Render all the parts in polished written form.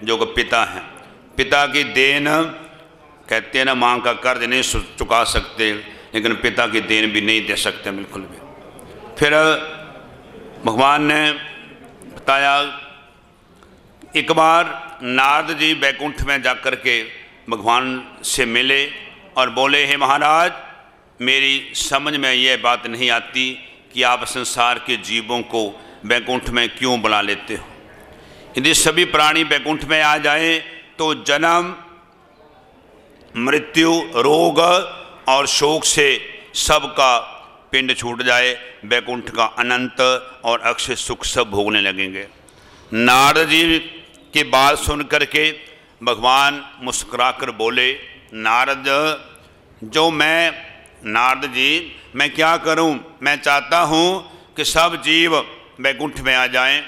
जो कि पिता हैं। पिता की देन, कहते हैं ना, माँ का कर्ज नहीं चुका सकते, लेकिन पिता की देन भी नहीं दे सकते बिल्कुल भी। फिर भगवान ने बताया, एक बार नारद जी बैकुंठ में जाकर के भगवान से मिले और बोले, हे महाराज, मेरी समझ में यह बात नहीं आती कि आप संसार के जीवों को बैकुंठ में क्यों बुला लेते हो। यदि सभी प्राणी बैकुंठ में आ जाएं तो जन्म, मृत्यु, रोग और शोक से सबका पिंड छूट जाए, बैकुंठ का अनंत और अक्षय सुख सब भोगने लगेंगे। नारद जी की बात सुन करके भगवान मुस्कुराकर बोले, नारद जी, मैं क्या करूं? मैं चाहता हूं कि सब जीव बैकुंठ में आ जाएं,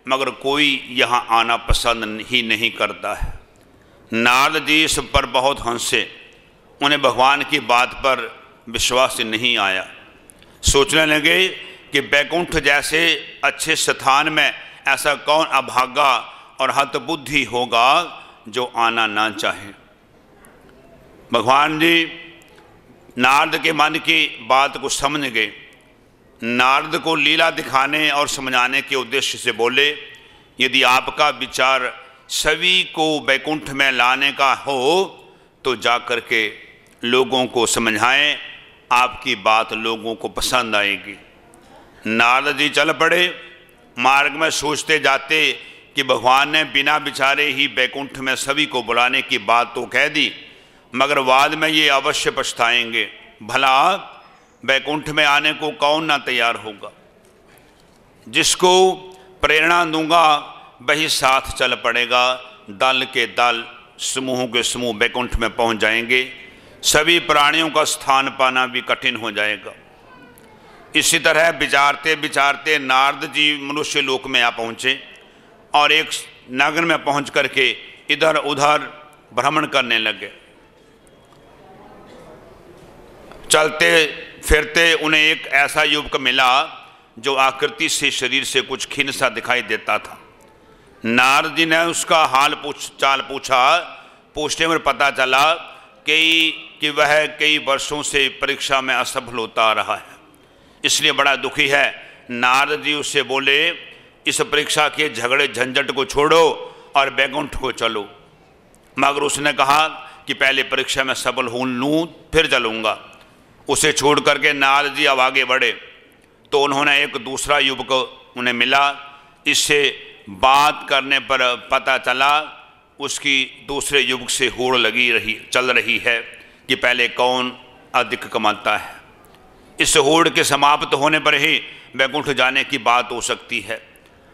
मगर कोई यहाँ आना पसंद ही नहीं करता है। नारद जी इस पर बहुत हंसे, उन्हें भगवान की बात पर विश्वास नहीं आया। सोचने लगे कि बैकुंठ जैसे अच्छे स्थान में ऐसा कौन अभागा और हतबुद्धि होगा जो आना ना चाहे। भगवान जी नारद के मन की बात को समझ गए। नारद को लीला दिखाने और समझाने के उद्देश्य से बोले, यदि आपका विचार सभी को बैकुंठ में लाने का हो तो जाकर के लोगों को समझाएं, आपकी बात लोगों को पसंद आएगी। नारद जी चल पड़े। मार्ग में सोचते जाते कि भगवान ने बिना विचारे ही बैकुंठ में सभी को बुलाने की बात तो कह दी, मगर बाद में ये अवश्य पछताएंगे। भला बैकुंठ में आने को कौन ना तैयार होगा। जिसको प्रेरणा दूंगा वही साथ चल पड़ेगा। दल के दल, समूह के समूह बैकुंठ में पहुंच जाएंगे। सभी प्राणियों का स्थान पाना भी कठिन हो जाएगा। इसी तरह विचारते विचारते नारद जी मनुष्य लोक में आ पहुँचे और एक नगर में पहुँच करके इधर उधर भ्रमण करने लगे। चलते फिरते उन्हें एक ऐसा युवक मिला जो आकृति से शरीर से कुछ खिन्न सा दिखाई देता था। नारद जी ने उसका हाल चाल पूछा। पूछने में पता चला कि वह कई वर्षों से परीक्षा में असफल होता आ रहा है, इसलिए बड़ा दुखी है। नारद जी उससे बोले, इस परीक्षा के झगड़े झंझट को छोड़ो और बैकुंठ को चलो। मगर उसने कहा कि पहले परीक्षा में सफल हो लूँ फिर चलूँगा। उसे छोड़ करके नारद जी अब आगे बढ़े तो उन्होंने एक दूसरा युवक उन्हें मिला। इससे बात करने पर पता चला उसकी दूसरे युवक से होड़ चल रही है कि पहले कौन अधिक कमाता है। इस होड़ के समाप्त होने पर ही बैकुंठ जाने की बात हो सकती है।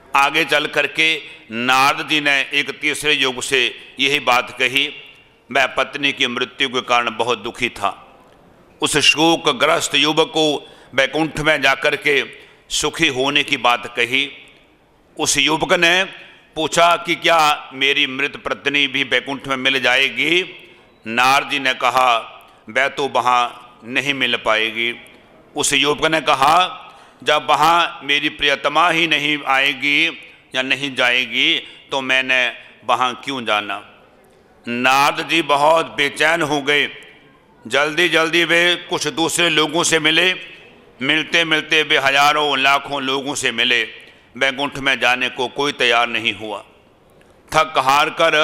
आगे चल करके नारद जी ने एक तीसरे युवक से यही बात कही। वह पत्नी की मृत्यु के कारण बहुत दुखी था। उस शोकग्रस्त युवक को बैकुंठ में जाकर के सुखी होने की बात कही। उस युवक ने पूछा कि क्या मेरी मृत पत्नी भी बैकुंठ में मिल जाएगी। नारद जी ने कहा, वह तो वहाँ नहीं मिल पाएगी। उस युवक ने कहा, जब वहाँ मेरी प्रियतमा ही नहीं आएगी या नहीं जाएगी तो मैंने वहाँ क्यों जाना। नारद जी बहुत बेचैन हो गए। जल्दी जल्दी वे कुछ दूसरे लोगों से मिले। मिलते मिलते वे हजारों लाखों लोगों से मिले। बैकुंठ में जाने को कोई तैयार नहीं हुआ। थक हार कर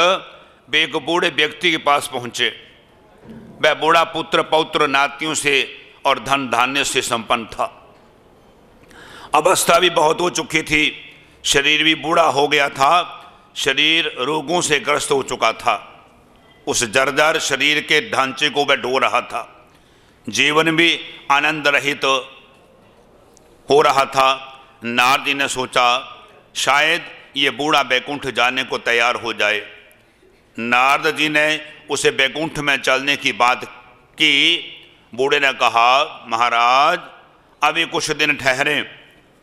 वे एक बूढ़े व्यक्ति के पास पहुँचे। वह बूढ़ा पुत्र पौत्र नातियों से और धन धान्य से संपन्न था। अवस्था भी बहुत हो चुकी थी। शरीर भी बूढ़ा हो गया था। शरीर रोगों से ग्रस्त हो चुका था। उस जर्जर शरीर के ढांचे को वह ढो रहा था। जीवन भी आनंद रहित हो रहा था। नारद जी ने सोचा, शायद ये बूढ़ा बैकुंठ जाने को तैयार हो जाए। नारद जी ने उसे बैकुंठ में चलने की बात की। बूढ़े ने कहा, महाराज अभी कुछ दिन ठहरें,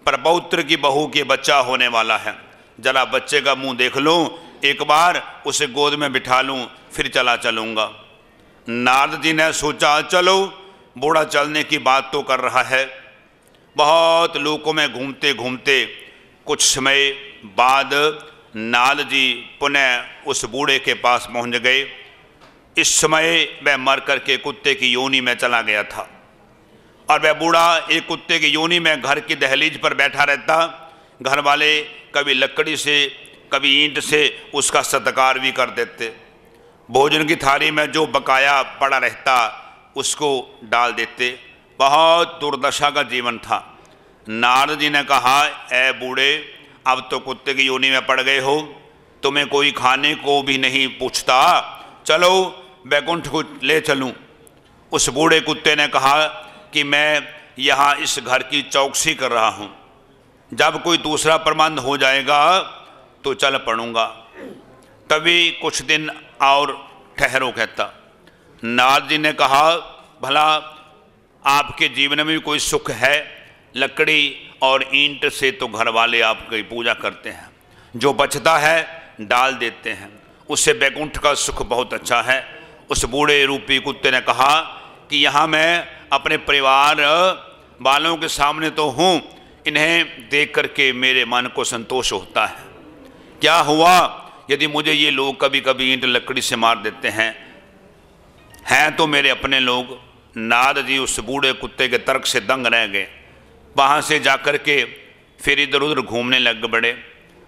प्रपौत्र की बहू के बच्चा होने वाला है। जरा बच्चे का मुंह देख लूँ, एक बार उसे गोद में बिठा लूँ, फिर चलूँगा। नारद जी ने सोचा, चलो बूढ़ा चलने की बात तो कर रहा है। बहुत लोकों में घूमते घूमते कुछ समय बाद नारद जी पुनः उस बूढ़े के पास पहुंच गए। इस समय वह मर करके कुत्ते की योनि में चला गया था और वह बूढ़ा एक कुत्ते की योनि में घर की दहलीज पर बैठा रहता। घर वाले कभी लकड़ी से कभी ईंट से उसका सत्कार भी कर देते। भोजन की थाली में जो बकाया पड़ा रहता उसको डाल देते। बहुत दुर्दशा का जीवन था। नारद जी ने कहा, ऐ बूढ़े, अब तो कुत्ते की योनि में पड़ गए हो, तुम्हें कोई खाने को भी नहीं पूछता, चलो बैकुंठ को ले चलूं। उस बूढ़े कुत्ते ने कहा कि मैं यहाँ इस घर की चौकसी कर रहा हूँ, जब कोई दूसरा प्रबंध हो जाएगा तो चल पड़ूंगा, तभी कुछ दिन और ठहरो कहता। नारद जी ने कहा, भला आपके जीवन में भी कोई सुख है? लकड़ी और ईंट से तो घर वाले आपकी पूजा करते हैं, जो बचता है डाल देते हैं, उससे बैकुंठ का सुख बहुत अच्छा है। उस बूढ़े रूपी कुत्ते ने कहा कि यहाँ मैं अपने परिवार वालों के सामने तो हूँ, इन्हें देख करके मेरे मन को संतोष होता है। क्या हुआ यदि मुझे ये लोग कभी कभी ईंट लकड़ी से मार देते हैं तो मेरे अपने लोग। नारद जी उस बूढ़े कुत्ते के तर्क से दंग रह गए। वहाँ से जाकर के फिर इधर उधर घूमने लग पड़े।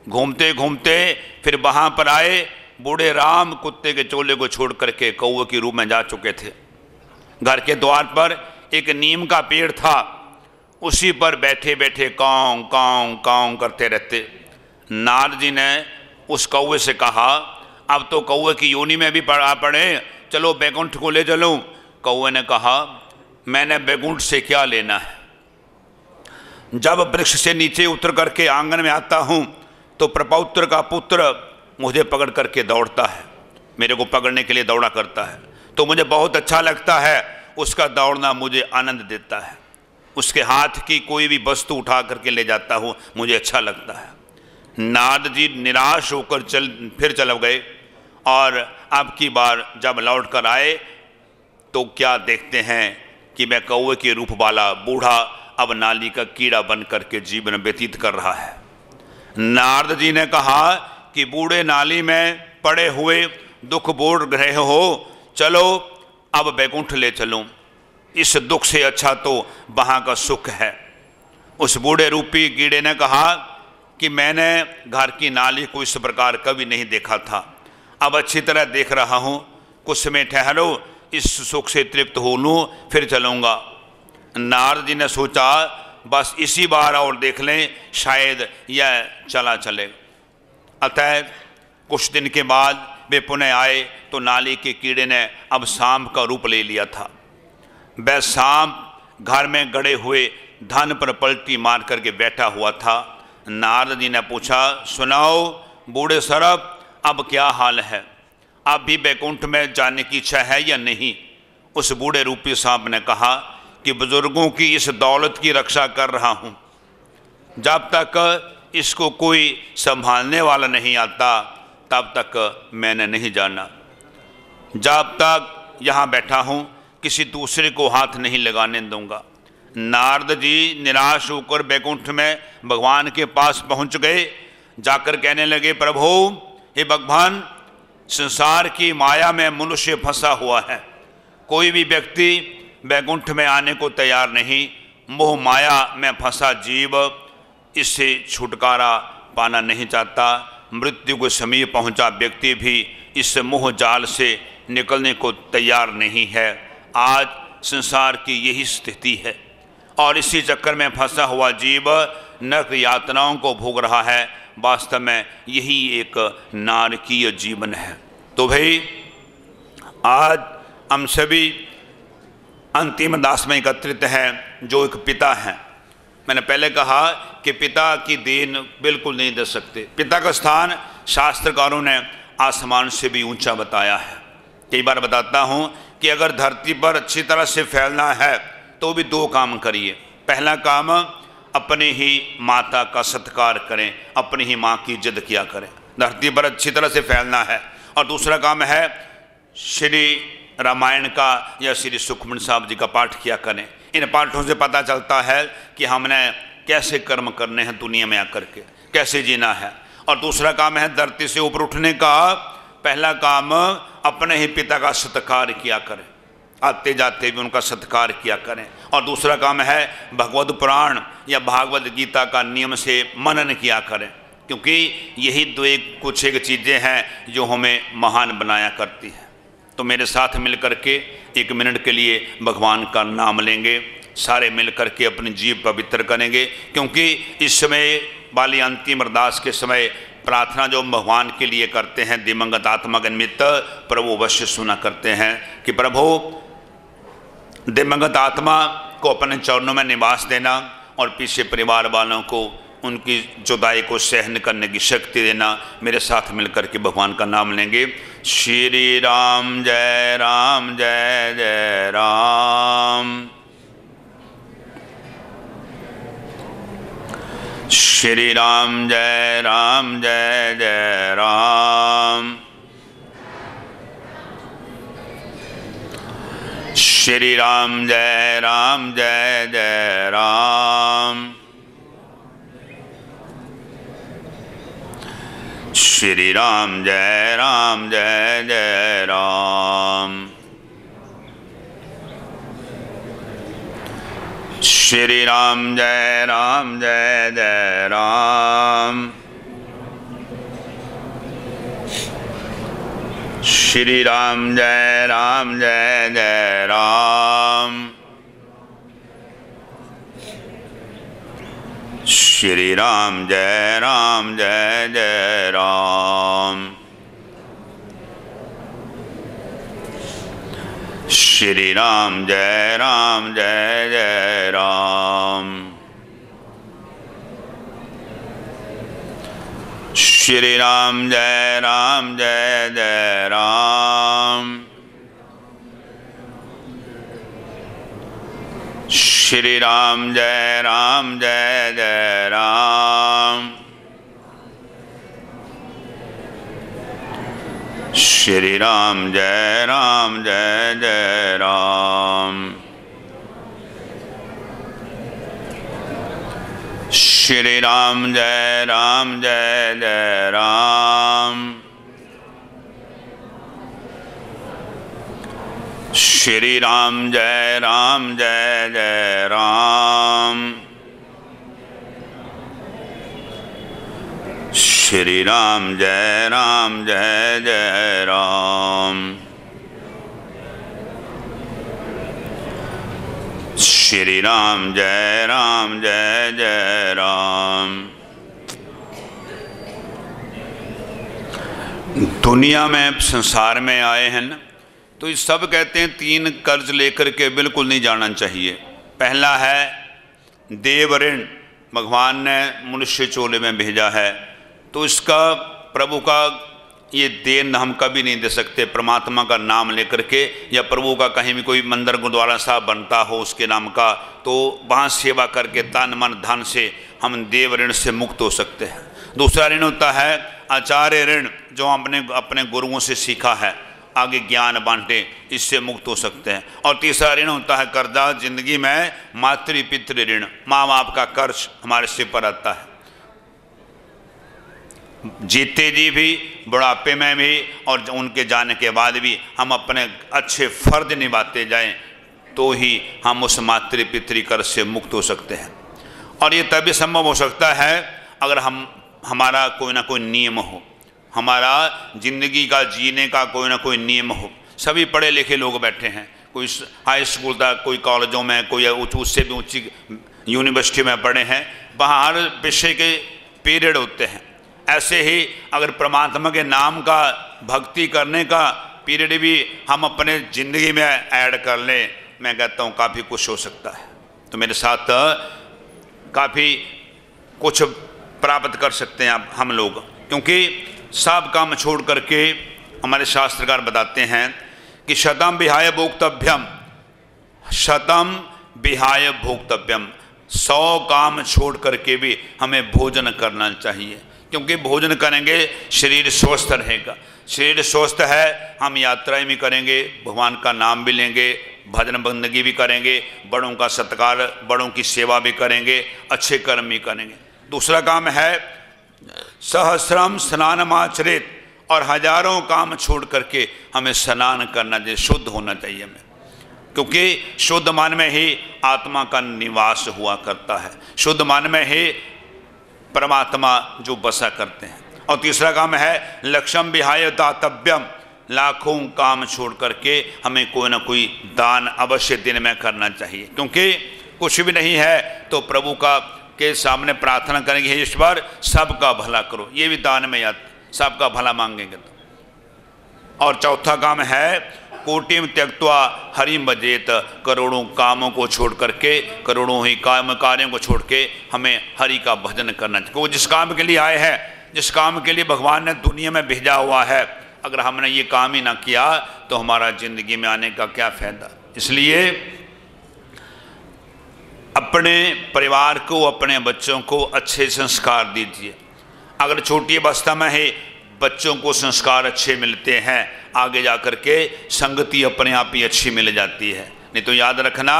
घूमते घूमते फिर वहाँ पर आए। बूढ़े राम कुत्ते के चोले को छोड़ करके कौवे के रूप में जा चुके थे। घर के द्वार पर एक नीम का पेड़ था, उसी पर बैठे बैठे काँव काँव काँव करते रहते। नारद जी ने उस कौवे से कहा, अब तो कौवे की योनि में भी पड़ा पड़े, चलो बैकुंठ को ले चलो। कौवे ने कहा, मैंने बैकुंठ से क्या लेना है? जब वृक्ष से नीचे उतर करके आंगन में आता हूँ तो प्रपौत्र का पुत्र मुझे पकड़ करके दौड़ता है, मेरे को पकड़ने के लिए दौड़ा करता है, तो मुझे बहुत अच्छा लगता है। उसका दौड़ना मुझे आनंद देता है। उसके हाथ की कोई भी वस्तु उठा करके ले जाता हूँ, मुझे अच्छा लगता है। नारद जी निराश होकर फिर चल गए और अब की बार जब लौट कर आए तो क्या देखते हैं कि मैं कौवे के रूप वाला बूढ़ा अब नाली का कीड़ा बन करके जीवन व्यतीत कर रहा है। नारद जी ने कहा कि बूढ़े नाली में पड़े हुए दुख बोल रहे हो, चलो अब बैकुंठ ले चलो, इस दुख से अच्छा तो वहाँ का सुख है। उस बूढ़े रूपी कीड़े ने कहा कि मैंने घर की नाली को इस प्रकार कभी नहीं देखा था, अब अच्छी तरह देख रहा हूँ, कुछ समय ठहरो, इस सुख से तृप्त हो लूँ, फिर चलूँगा। नारद जी ने सोचा बस इसी बार और देख लें, शायद यह चला चले। अतः कुछ दिन के बाद वे पुनः आए तो नाली के कीड़े ने अब सांप का रूप ले लिया था। वह सांप घर में गड़े हुए धन पर पलटी मार करके बैठा हुआ था। नारद जी ने पूछा, सुनाओ बूढ़े सरब, अब क्या हाल है? अब भी बैकुंठ में जाने की इच्छा है या नहीं? उस बूढ़े रूपी सांप ने कहा कि बुजुर्गों की इस दौलत की रक्षा कर रहा हूँ, जब तक इसको कोई संभालने वाला नहीं आता तब तक मैंने नहीं जाना। जब तक यहाँ बैठा हूँ किसी दूसरे को हाथ नहीं लगाने दूंगा। नारद जी निराश होकर बैकुंठ में भगवान के पास पहुँच गए। जाकर कहने लगे, प्रभु हे भगवान, संसार की माया में मनुष्य फंसा हुआ है, कोई भी व्यक्ति बैकुंठ में आने को तैयार नहीं। मोह माया में फंसा जीव इससे छुटकारा पाना नहीं चाहता। मृत्यु के समीप पहुंचा व्यक्ति भी इस मोह जाल से निकलने को तैयार नहीं है। आज संसार की यही स्थिति है और इसी चक्कर में फंसा हुआ जीव नरक यातनाओं को भोग रहा है। वास्तव में यही एक नारकीय जीवन है। तो भाई आज हम सभी अंतिम दास में एकत्रित हैं जो एक पिता हैं। मैंने पहले कहा कि पिता की देन बिल्कुल नहीं दे सकते। पिता का स्थान शास्त्रकारों ने आसमान से भी ऊंचा बताया है। कई बार बताता हूँ कि अगर धरती पर अच्छी तरह से फैलना है तो भी दो काम करिए। पहला काम, अपने ही माता का सत्कार करें, अपनी ही माँ की इज्जत किया करें, धरती पर अच्छी तरह से फैलना है। और दूसरा काम है श्री रामायण का या श्री सुखमनी साहब जी का पाठ किया करें। इन पाठों से पता चलता है कि हमने कैसे कर्म करने हैं दुनिया में आकर के, कैसे जीना है। और दूसरा काम है धरती से ऊपर उठने का। पहला काम अपने ही पिता का सत्कार किया करें, आते जाते भी उनका सत्कार किया करें। और दूसरा काम है भगवत पुराण या भागवत गीता का नियम से मनन किया करें, क्योंकि यही दो कुछ एक चीज़ें हैं जो हमें महान बनाया करती हैं। तो मेरे साथ मिलकर के 1 मिनट के लिए भगवान का नाम लेंगे, सारे मिलकर के अपनी जीव पवित्र करेंगे, क्योंकि इस समय वाली अंतिम अरदास के समय प्रार्थना जो भगवान के लिए करते हैं दिवंगत आत्मा के निमित्त, प्रभु अवश्य सुना करते हैं कि प्रभु दिवंगत आत्मा को अपने चरणों में निवास देना और पीछे परिवार वालों को उनकी जुदाई को सहन करने की शक्ति देना। मेरे साथ मिलकर के भगवान का नाम लेंगे। श्री राम जय राम जय जय राम। श्री राम जय राम जय जय राम। श्री राम जय राम जय जय राम। श्री राम जय राम जय जय राम। श्री राम जय राम जय जय राम। श्री राम जय राम जय जय राम। श्री राम जय राम जय जय राम। श्री राम जय राम जय जय राम। श्री राम जय राम जय जय राम। श्री राम जय राम जय जय राम। श्री राम जय राम जय जय राम। श्री राम जय राम जय जय राम। श्री राम जय राम जय जय राम। श्री राम जय राम जय जय राम। श्री राम जय राम जय जय राम। दुनिया में संसार में आए हैं ना, तो ये सब कहते हैं 3 कर्ज लेकर के बिल्कुल नहीं जाना चाहिए। पहला है देव ऋण, भगवान ने मनुष्य चोले में भेजा है, तो इसका प्रभु का ये देन हम कभी नहीं दे सकते। परमात्मा का नाम लेकर के या प्रभु का कहीं भी कोई मंदिर गुरुद्वारा साहब बनता हो उसके नाम का, तो वहाँ सेवा करके तन मन धन से हम देव ऋण से मुक्त हो सकते हैं। दूसरा ऋण होता है आचार्य ऋण, जो हमने अपने गुरुओं से सीखा है, आगे ज्ञान बांटे, इससे मुक्त हो सकते हैं। और तीसरा ऋण होता है कर्जा, जिंदगी में मातृ पितृ ऋण, माँ बाप का कर्ज हमारे सिर पर आता है। जीते जी भी, बुढ़ापे में भी और उनके जाने के बाद भी हम अपने अच्छे फर्ज निभाते जाएं, तो ही हम उस मातृ पितृ कर्ज से मुक्त हो सकते हैं। और ये तभी संभव हो सकता है अगर हमारा कोई ना कोई नियम हो, हमारा जिंदगी का जीने का कोई ना कोई नियम हो। सभी पढ़े लिखे लोग बैठे हैं, कोई हाई स्कूल तक, कोई कॉलेजों में, कोई उससे भी ऊंची यूनिवर्सिटी में पढ़े हैं, वहाँ हर विषय के पीरियड होते हैं। ऐसे ही अगर परमात्मा के नाम का भक्ति करने का पीरियड भी हम अपने ज़िंदगी में ऐड कर लें, मैं कहता हूँ काफ़ी कुछ हो सकता है। तो मेरे साथ काफ़ी कुछ प्राप्त कर सकते हैं हम लोग, क्योंकि सब काम छोड़ करके हमारे शास्त्रकार बताते हैं कि शतम विहाय भोक्तव्यम, शतम विहाय भोक्तव्यम, 100 काम छोड़ करके भी हमें भोजन करना चाहिए, क्योंकि भोजन करेंगे शरीर स्वस्थ रहेगा। शरीर स्वस्थ है, हम यात्राएं भी करेंगे, भगवान का नाम भी लेंगे, भजन बंदगी भी करेंगे, बड़ों का सत्कार, बड़ों की सेवा भी करेंगे, अच्छे कर्म भी करेंगे। दूसरा काम है सहस्रम स्नानमाचरित, और हजारों काम छोड़ करके हमें स्नान करना चाहिए, शुद्ध होना चाहिए हमें, क्योंकि शुद्ध मन में ही आत्मा का निवास हुआ करता है, शुद्ध मन में ही परमात्मा जो बसा करते हैं। और तीसरा काम है लक्ष्यम विहाय दातव्यम, लाखों काम छोड़ करके हमें कोई ना कोई दान अवश्य दिन में करना चाहिए, क्योंकि कुछ भी नहीं है तो प्रभु का के सामने प्रार्थना करेंगे, हे ईश्वर सबका भला करो, ये भी दान में याद, सबका भला मांगेंगे तो। और चौथा काम है कोटिम त्यक्त्वा हरिम भजेत, करोड़ों कामों को छोड़ करके, करोड़ों ही काम कार्यों को छोड़ के हमें हरि का भजन करना चाहिए, क्योंकि जिस काम के लिए आए हैं, जिस काम के लिए भगवान ने दुनिया में भेजा हुआ है, अगर हमने ये काम ही ना किया तो हमारा जिंदगी में आने का क्या फायदा। इसलिए अपने परिवार को, अपने बच्चों को अच्छे संस्कार दीजिए। अगर छोटी अवस्था में ही बच्चों को संस्कार अच्छे मिलते हैं, आगे जाकर के संगति अपने आप ही अच्छी मिल जाती है। नहीं तो याद रखना,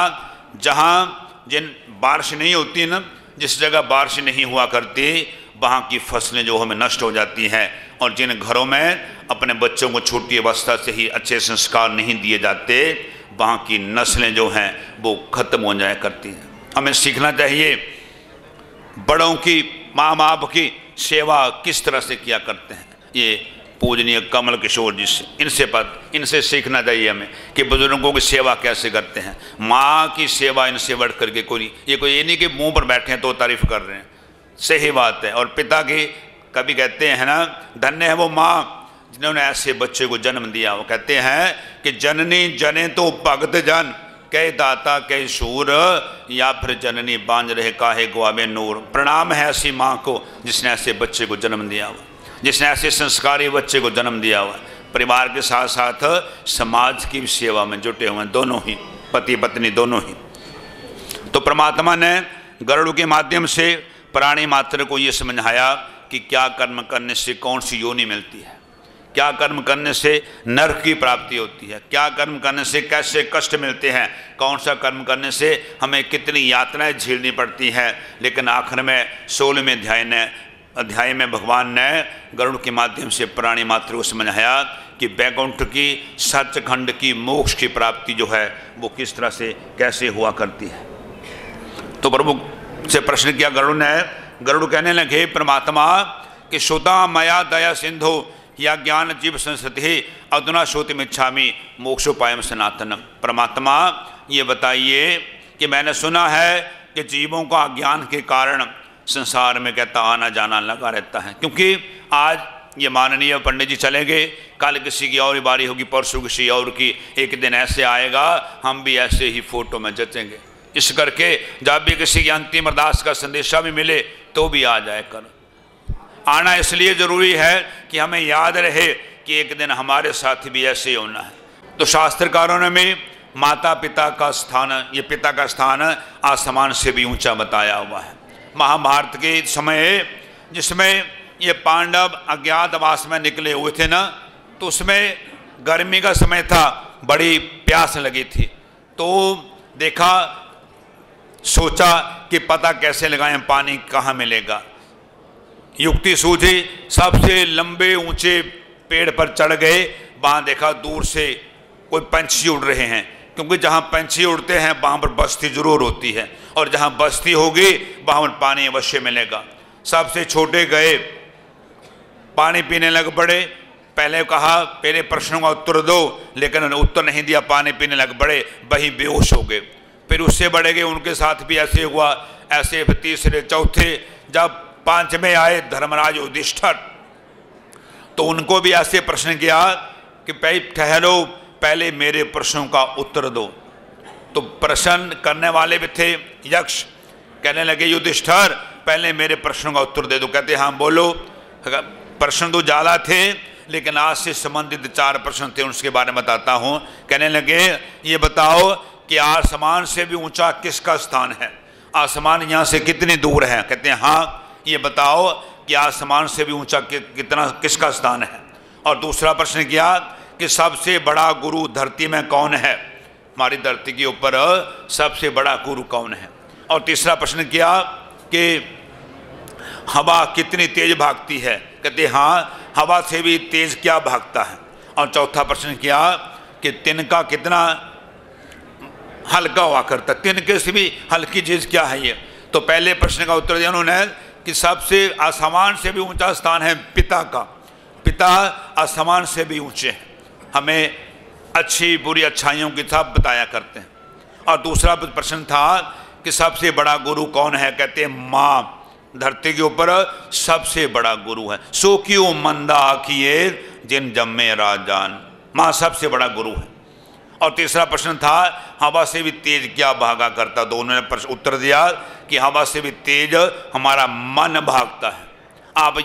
जहाँ जिन बारिश नहीं होती ना, जिस जगह बारिश नहीं हुआ करती, वहाँ की फसलें जो हमें नष्ट हो जाती हैं। और जिन घरों में अपने बच्चों को छोटी अवस्था से ही अच्छे संस्कार नहीं दिए जाते, वहाँ की नस्लें जो हैं वो खत्म हो जाया करती हैं। हमें सीखना चाहिए बड़ों की, माँ बाप की सेवा किस तरह से किया करते हैं। ये पूजनीय कमल किशोर जी से इनसे सीखना चाहिए हमें कि बुजुर्गों की सेवा कैसे करते हैं। माँ की सेवा इनसे बढ़ करके कोई, ये नहीं कि मुंह पर बैठे हैं तो तारीफ कर रहे हैं, सही बात है। और पिता की कभी कहते हैं ना, धन्य है वो माँ जिन्होंने ऐसे बच्चे को जन्म दिया। वो कहते हैं कि जननी जने तो भगत जन, कह दाता कह शूर, या फिर जननी बांझ रहे काहे गुआबे नूर। प्रणाम है ऐसी माँ को जिसने ऐसे बच्चे को जन्म दिया हुआ, जिसने ऐसे संस्कारी बच्चे को जन्म दिया हुआ। परिवार के साथ साथ समाज की सेवा में जुटे हुए हैं दोनों ही, पति पत्नी दोनों ही। तो परमात्मा ने गरुड़ के माध्यम से प्राणी मात्र को ये समझाया कि क्या कर्म करने से कौन सी योनि मिलती है, क्या कर्म करने से नरक की प्राप्ति होती है, क्या कर्म करने से कैसे कष्ट मिलते हैं, कौन सा कर्म करने से हमें कितनी यातनाएं झेलनी पड़ती हैं। लेकिन आखिर में 16वें अध्याय में भगवान ने गरुड़ के माध्यम से प्राणी मात्र को समझाया कि वैकुंठ की, सचखंड की, मोक्ष की प्राप्ति जो है वो किस तरह से कैसे हुआ करती है। तो प्रभु से प्रश्न किया गरुड़ ने। गरुड़ कहने लगे परमात्मा कि श्रोता मया दया सिंधु या ज्ञान जीव संस्कृति अधुना श्रोतमिच्छामि मोक्षोपायम सनातनम। परमात्मा ये बताइए कि मैंने सुना है कि जीवों का अज्ञान के कारण संसार में कहता आना जाना लगा रहता है, क्योंकि आज ये माननीय पंडित जी चले गए, कल किसी की और बारी होगी, परसों किसी और की, एक दिन ऐसे आएगा हम भी ऐसे ही फोटो में जचेंगे। इस करके जब भी किसी की अंतिम अरदास का संदेशा भी मिले तो भी आ जाए कर। आना इसलिए ज़रूरी है कि हमें याद रहे कि एक दिन हमारे साथ भी ऐसे होना है। तो शास्त्रकारों ने भी माता पिता का स्थान, ये पिता का स्थान आसमान से भी ऊंचा बताया हुआ है। महाभारत के समय जिसमें ये पांडव अज्ञातवास में निकले हुए थे ना, तो उसमें गर्मी का समय था, बड़ी प्यास लगी थी। तो देखा, सोचा कि पता कैसे लगाएं पानी कहाँ मिलेगा। युक्ति सूझी, सबसे लंबे ऊंचे पेड़ पर चढ़ गए। वहाँ देखा दूर से कोई पंछी उड़ रहे हैं, क्योंकि जहाँ पंछी उड़ते हैं वहाँ पर बस्ती जरूर होती है, और जहाँ बस्ती होगी वहाँ पर पानी अवश्य मिलेगा। सबसे छोटे गए, पानी पीने लग पड़े। पहले कहा पहले प्रश्नों का उत्तर दो, लेकिन उत्तर नहीं दिया, पानी पीने लग पड़े, वही बेहोश हो गए। फिर उससे बड़े गए, उनके साथ भी ऐसे हुआ। ऐसे तीसरे चौथे, जब पांचवें आए धर्मराज युधिष्ठिर, तो उनको भी ऐसे प्रश्न किया कि भाई ठहरो, पहले मेरे प्रश्नों का उत्तर दो। तो प्रश्न करने वाले भी थे यक्ष, कहने लगे युधिष्ठिर पहले मेरे प्रश्नों का उत्तर दे दो। कहते हाँ बोलो। प्रश्न तो ज़्यादा थे, लेकिन आज से संबंधित 4 प्रश्न थे, उसके बारे में बताता हूँ। कहने लगे ये बताओ कि आसमान से भी ऊंचा किसका स्थान है, आसमान यहाँ से कितनी दूर है। कहते हैं हाँ ये बताओ कि आसमान से भी ऊंचा कितना किसका स्थान है। और दूसरा प्रश्न किया कि सबसे बड़ा गुरु धरती में कौन है, हमारी धरती के ऊपर सबसे बड़ा गुरु कौन है। और तीसरा प्रश्न किया कि हवा कितनी तेज भागती है? कहते हाँ, हवा से भी तेज क्या भागता है। और चौथा प्रश्न किया कि तिनका कितना हल्का हुआ करता, तिनके से भी हल्की चीज़ क्या है ये? तो पहले प्रश्न का उत्तर दिया उन्होंने कि सबसे आसमान से भी ऊंचा स्थान है पिता का, पिता आसमान से भी ऊंचे हैं, हमें अच्छी बुरी अच्छाइयों की सब बताया करते हैं। और दूसरा प्रश्न था कि सबसे बड़ा गुरु कौन है? कहते हैं माँ, धरती के ऊपर सबसे बड़ा गुरु है। सो क्यों मंदा आखिए जिन जम्मे राजान, माँ सबसे बड़ा गुरु है। और तीसरा प्रश्न था हवा से भी तेज क्या भागा करता? तो उन्होंने उत्तर दिया कि हवा से भी तेज हमारा मन भागता है। आप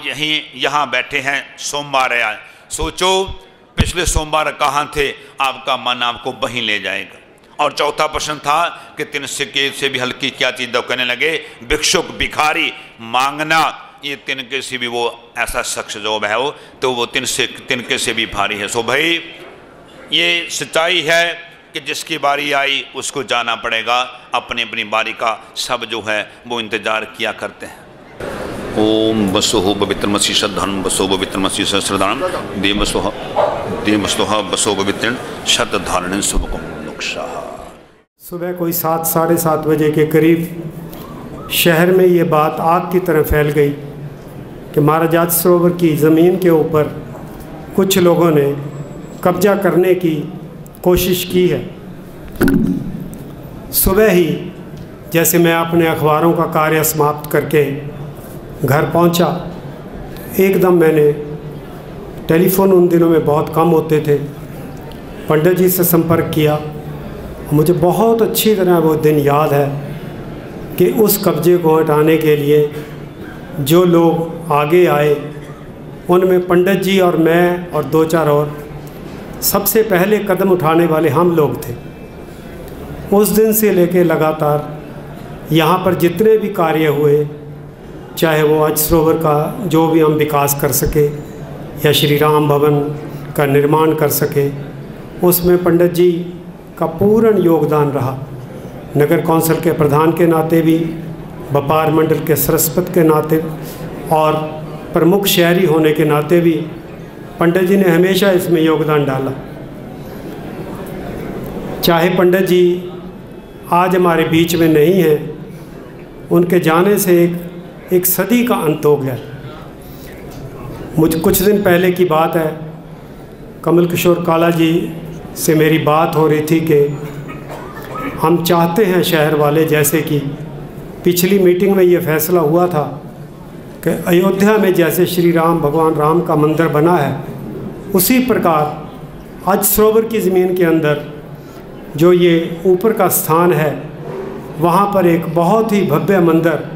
यहाँ बैठे हैं, सोमवार है आज, सोचो पिछले सोमवार कहाँ थे, आपका मन आपको वहीं ले जाएगा। और चौथा प्रश्न था कि तिनके से भी हल्की क्या चीज़? तो कहने लगे भिक्षुक भिखारी मांगना, ये तिनके से भी वो ऐसा शख्स जो है वो, तो वो तिनके से भी भारी है। सो भाई ये सच्चाई है कि जिसकी बारी आई उसको जाना पड़ेगा, अपनी अपनी बारी का सब जो है वो इंतज़ार किया करते हैं। ओम बसो पवित्र मसीह श्रद्धान बसो पवित्र मसीह श्रद्धान देवस्तोह बसो पवित्र शतधारण शुभकम नुक्षा। सुबह कोई 7 साढ़े 7 बजे के करीब शहर में ये बात आग की तरह फैल गई कि महाराज आज सरोवर की ज़मीन के ऊपर कुछ लोगों ने कब्जा करने की कोशिश की है। सुबह ही जैसे मैं अपने अखबारों का कार्य समाप्त करके घर पहुंचा, एकदम मैंने टेलीफ़ोन, उन दिनों में बहुत कम होते थे, पंडित जी से संपर्क किया। मुझे बहुत अच्छी तरह वो दिन याद है कि उस कब्जे को हटाने के लिए जो लोग आगे आए उनमें पंडित जी और मैं और 2-4 और सबसे पहले कदम उठाने वाले हम लोग थे। उस दिन से लेके लगातार यहाँ पर जितने भी कार्य हुए, चाहे वो आज सरोवर का जो भी हम विकास कर सके या श्री राम भवन का निर्माण कर सके, उसमें पंडित जी का पूर्ण योगदान रहा। नगर कौंसिल के प्रधान के नाते भी, व्यापार मंडल के सरस्वत के नाते और प्रमुख शहरी होने के नाते भी पंडित जी ने हमेशा इसमें योगदान डाला। चाहे पंडित जी आज हमारे बीच में नहीं हैं, उनके जाने से एक सदी का अंत हो गया। मुझ कुछ दिन पहले की बात है, कमल किशोर काला जी से मेरी बात हो रही थी कि हम चाहते हैं शहर वाले, जैसे कि पिछली मीटिंग में ये फैसला हुआ था कि अयोध्या में जैसे श्री राम भगवान राम का मंदिर बना है, उसी प्रकार आज सरोवर की ज़मीन के अंदर जो ये ऊपर का स्थान है, वहाँ पर एक बहुत ही भव्य मंदिर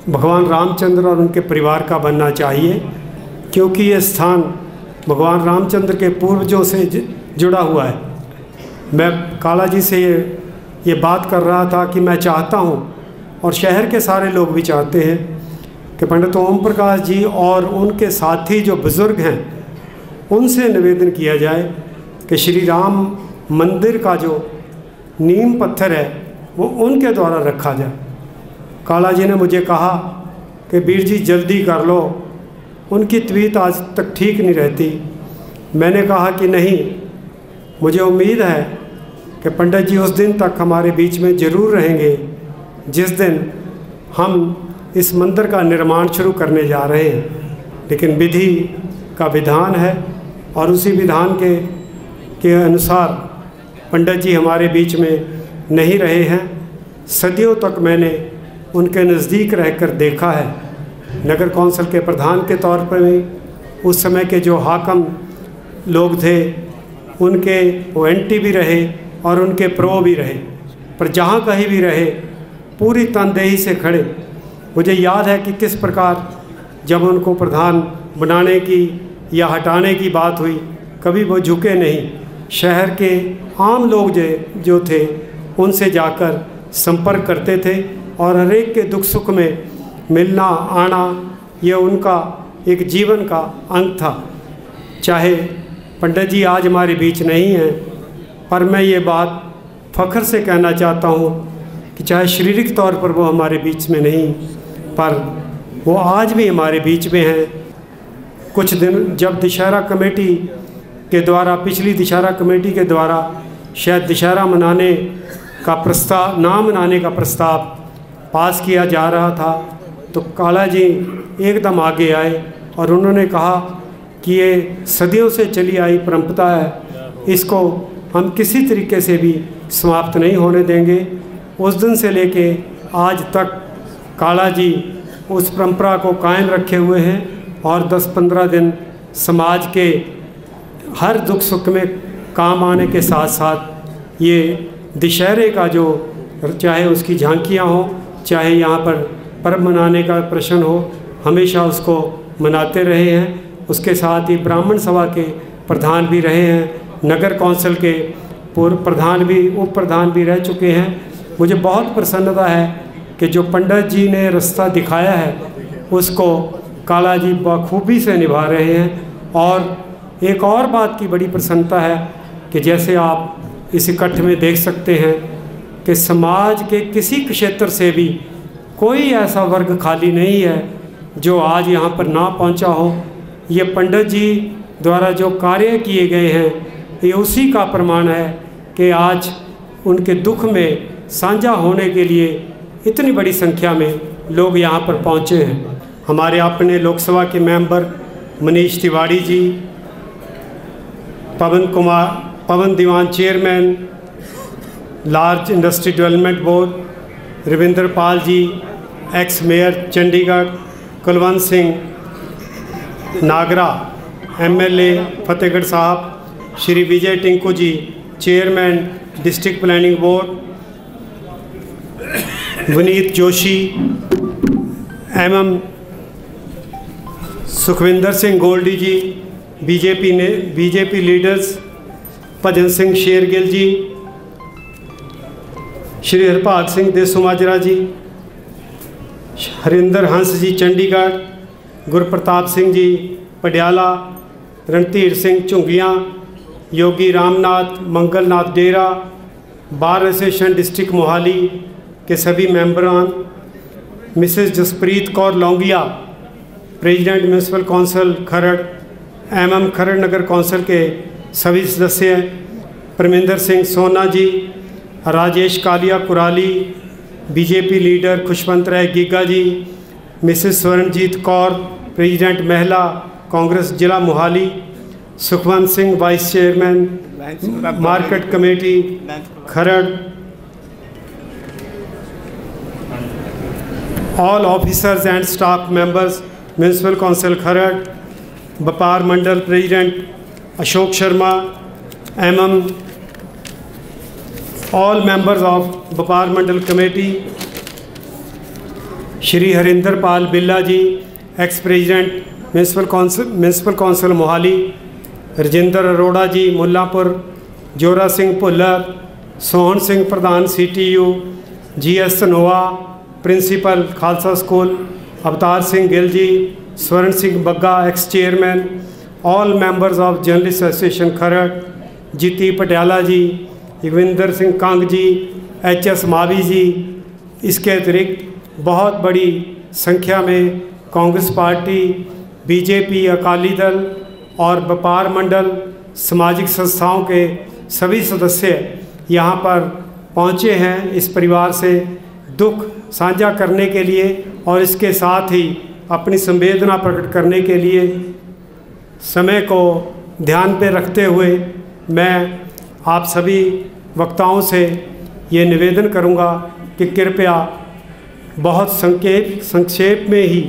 भगवान रामचंद्र और उनके परिवार का बनना चाहिए, क्योंकि ये स्थान भगवान रामचंद्र के पूर्वजों से जुड़ा हुआ है। मैं काला जी से ये बात कर रहा था कि मैं चाहता हूँ, और शहर के सारे लोग भी चाहते हैं, कि पंडित ओम प्रकाश जी और उनके साथी जो बुज़ुर्ग हैं उनसे निवेदन किया जाए कि श्री राम मंदिर का जो नीम पत्थर है वो उनके द्वारा रखा जाए। काला जी ने मुझे कहा कि वीर जी जल्दी कर लो, उनकी तबीयत आज तक ठीक नहीं रहती। मैंने कहा कि नहीं, मुझे उम्मीद है कि पंडित जी उस दिन तक हमारे बीच में ज़रूर रहेंगे जिस दिन हम इस मंदिर का निर्माण शुरू करने जा रहे हैं। लेकिन विधि का विधान है और उसी विधान के अनुसार पंडित जी हमारे बीच में नहीं रहे हैं। सदियों तक मैंने उनके नज़दीक रहकर देखा है, नगर कौंसिल के प्रधान के तौर पर भी, उस समय के जो हाकम लोग थे उनके वो एंटी भी रहे और उनके प्रो भी रहे, पर जहाँ कहीं भी रहे पूरी तनदेही से खड़े। मुझे याद है कि किस प्रकार जब उनको प्रधान बनाने की या हटाने की बात हुई, कभी वो झुके नहीं। शहर के आम लोग जो थे उनसे जाकर संपर्क करते थे और हर एक के दुख सुख में मिलना आना, ये उनका एक जीवन का अंग था। चाहे पंडित जी आज हमारे बीच नहीं हैं, पर मैं ये बात फ़ख्र से कहना चाहता हूँ कि चाहे शारीरिक तौर पर वो हमारे बीच में नहीं, पर वो आज भी हमारे बीच में हैं। कुछ दिन जब दशहरा कमेटी के द्वारा, पिछली दशहरा कमेटी के द्वारा शायद दशहरा मनाने का प्रस्ताव, ना मनाने का प्रस्ताव पास किया जा रहा था, तो काला जी एकदम आगे आए और उन्होंने कहा कि ये सदियों से चली आई परंपरा है, इसको हम किसी तरीके से भी समाप्त नहीं होने देंगे। उस दिन से लेके आज तक काला जी उस परंपरा को कायम रखे हुए हैं और 10-15 दिन समाज के हर दुख सुख में काम आने के साथ साथ ये दशहरे का जो, चाहे उसकी झांकियाँ हों, चाहे यहाँ पर पर्व मनाने का प्रश्न हो, हमेशा उसको मनाते रहे हैं। उसके साथ ही ब्राह्मण सभा के प्रधान भी रहे हैं, नगर कौंसिल के पूर्व प्रधान भी, उप प्रधान भी रह चुके हैं। मुझे बहुत प्रसन्नता है कि जो पंडित जी ने रास्ता दिखाया है उसको काला जी बखूबी से निभा रहे हैं। और एक और बात की बड़ी प्रसन्नता है कि जैसे आप इस इकट्ठ में देख सकते हैं कि समाज के किसी क्षेत्र से भी कोई ऐसा वर्ग खाली नहीं है जो आज यहाँ पर ना पहुँचा हो। ये पंडित जी द्वारा जो कार्य किए गए हैं ये उसी का प्रमाण है कि आज उनके दुख में साझा होने के लिए इतनी बड़ी संख्या में लोग यहाँ पर पहुँचे हैं। हमारे अपने लोकसभा के member Manish Tiwari ji, Pawan Diwan chairman large industry development board, Ravinder Pal ji ex mayor Chandigarh, Kulwant Singh Nagra MLA Fatehgarh Sahib, Shri Vijay Tinku ji chairman district planning board, Vineet Joshi एवं Sukhwinder Singh Goldy ji BJP leaders, Bhajan Singh Shergill ji, Shri Harpal Singh Desumajra ji, Harinder Hans ji Chandigarh, Gurpratap Singh ji Patiala, Randhir Singh Jhungian, Yogi Ramnath Mangalnath Dera, bar association district Mohali के सभी मेंबरान, Mrs Jaspreet Kaur Longia president municipal council Kharar एवं खरड़ नगर कौंसिल के सभी सदस्य, Parminder Singh Sona ji, Rajesh Kalia Kurali, BJP leader Khushwant Rai Giga ji, Mrs Swaranjit Kaur president महिला कांग्रेस जिला Mohali, Sukhwant Singh vice chairman market committee Kharar, all officers and staff members municipal council Kharar, व्यापार मंडल प्रेसिडेंट अशोक शर्मा एवं ऑल मेंबर्स ऑफ व्यापार मंडल committee, Shri Harinder Pal Billa ji ex president municipal council Mohali, Rajinder Arora ji Mullanpur, Jora Singh Bhullar, Sohan Singh प्रधान CTU, GS Dhanoa principal Khalsa school, Avtar Singh Gill ji, Swaran Singh Bagga ex chairman, all members of journalist association Kharar, Jeeti Patiala ji, Yogvinder Singh Kang ji, HS Mavi ji. इसके अतिरिक्त बहुत बड़ी संख्या में कांग्रेस पार्टी, BJP, अकाली दल और व्यापार मंडल सामाजिक संस्थाओं के सभी सदस्य यहाँ पर पहुँचे हैं इस परिवार से दुख साझा करने के लिए और इसके साथ ही अपनी संवेदना प्रकट करने के लिए। समय को ध्यान पे रखते हुए मैं आप सभी वक्ताओं से ये निवेदन करूँगा कि कृपया बहुत संक्षेप में ही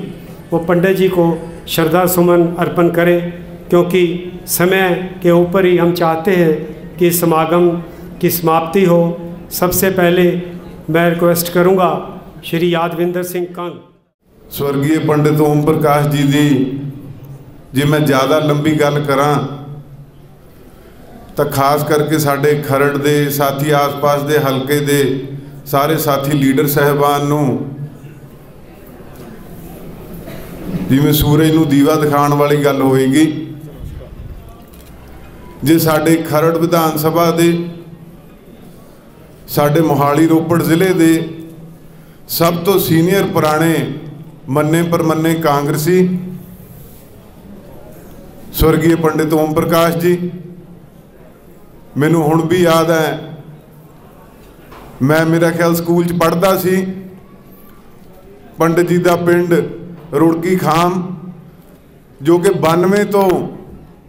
वो पंडित जी को श्रद्धा सुमन अर्पण करें, क्योंकि समय के ऊपर ही हम चाहते हैं कि समागम की समाप्ति हो। सबसे पहले मैं रिक्वेस्ट करूंगा श्री यादविंदर सिंह कंग। स्वर्गीय पंडित ओम प्रकाश जी मैं ज़्यादा लंबी गल करा तो खास करके साढ़े खरड़ दे साथी आस-पास दे हलके दे सारे साथी लीडर साहबान नूं जिवें सूरज नूं दीवा दिखाने वाली गल होएगी। जे साढ़े खरड़ विधान सभा दे साढ़े मोहाली रोपड़ जिले दे सब तो सीनियर पुराने मन्ने परमन्ने कांग्रेसी स्वर्गीय पंडित ओम प्रकाश जी। मैनू हुण भी याद है, मैं मेरा ख्याल स्कूल च पढ़दा सी, पंडित जी का पिंड रुड़की खाम जो कि 92 तो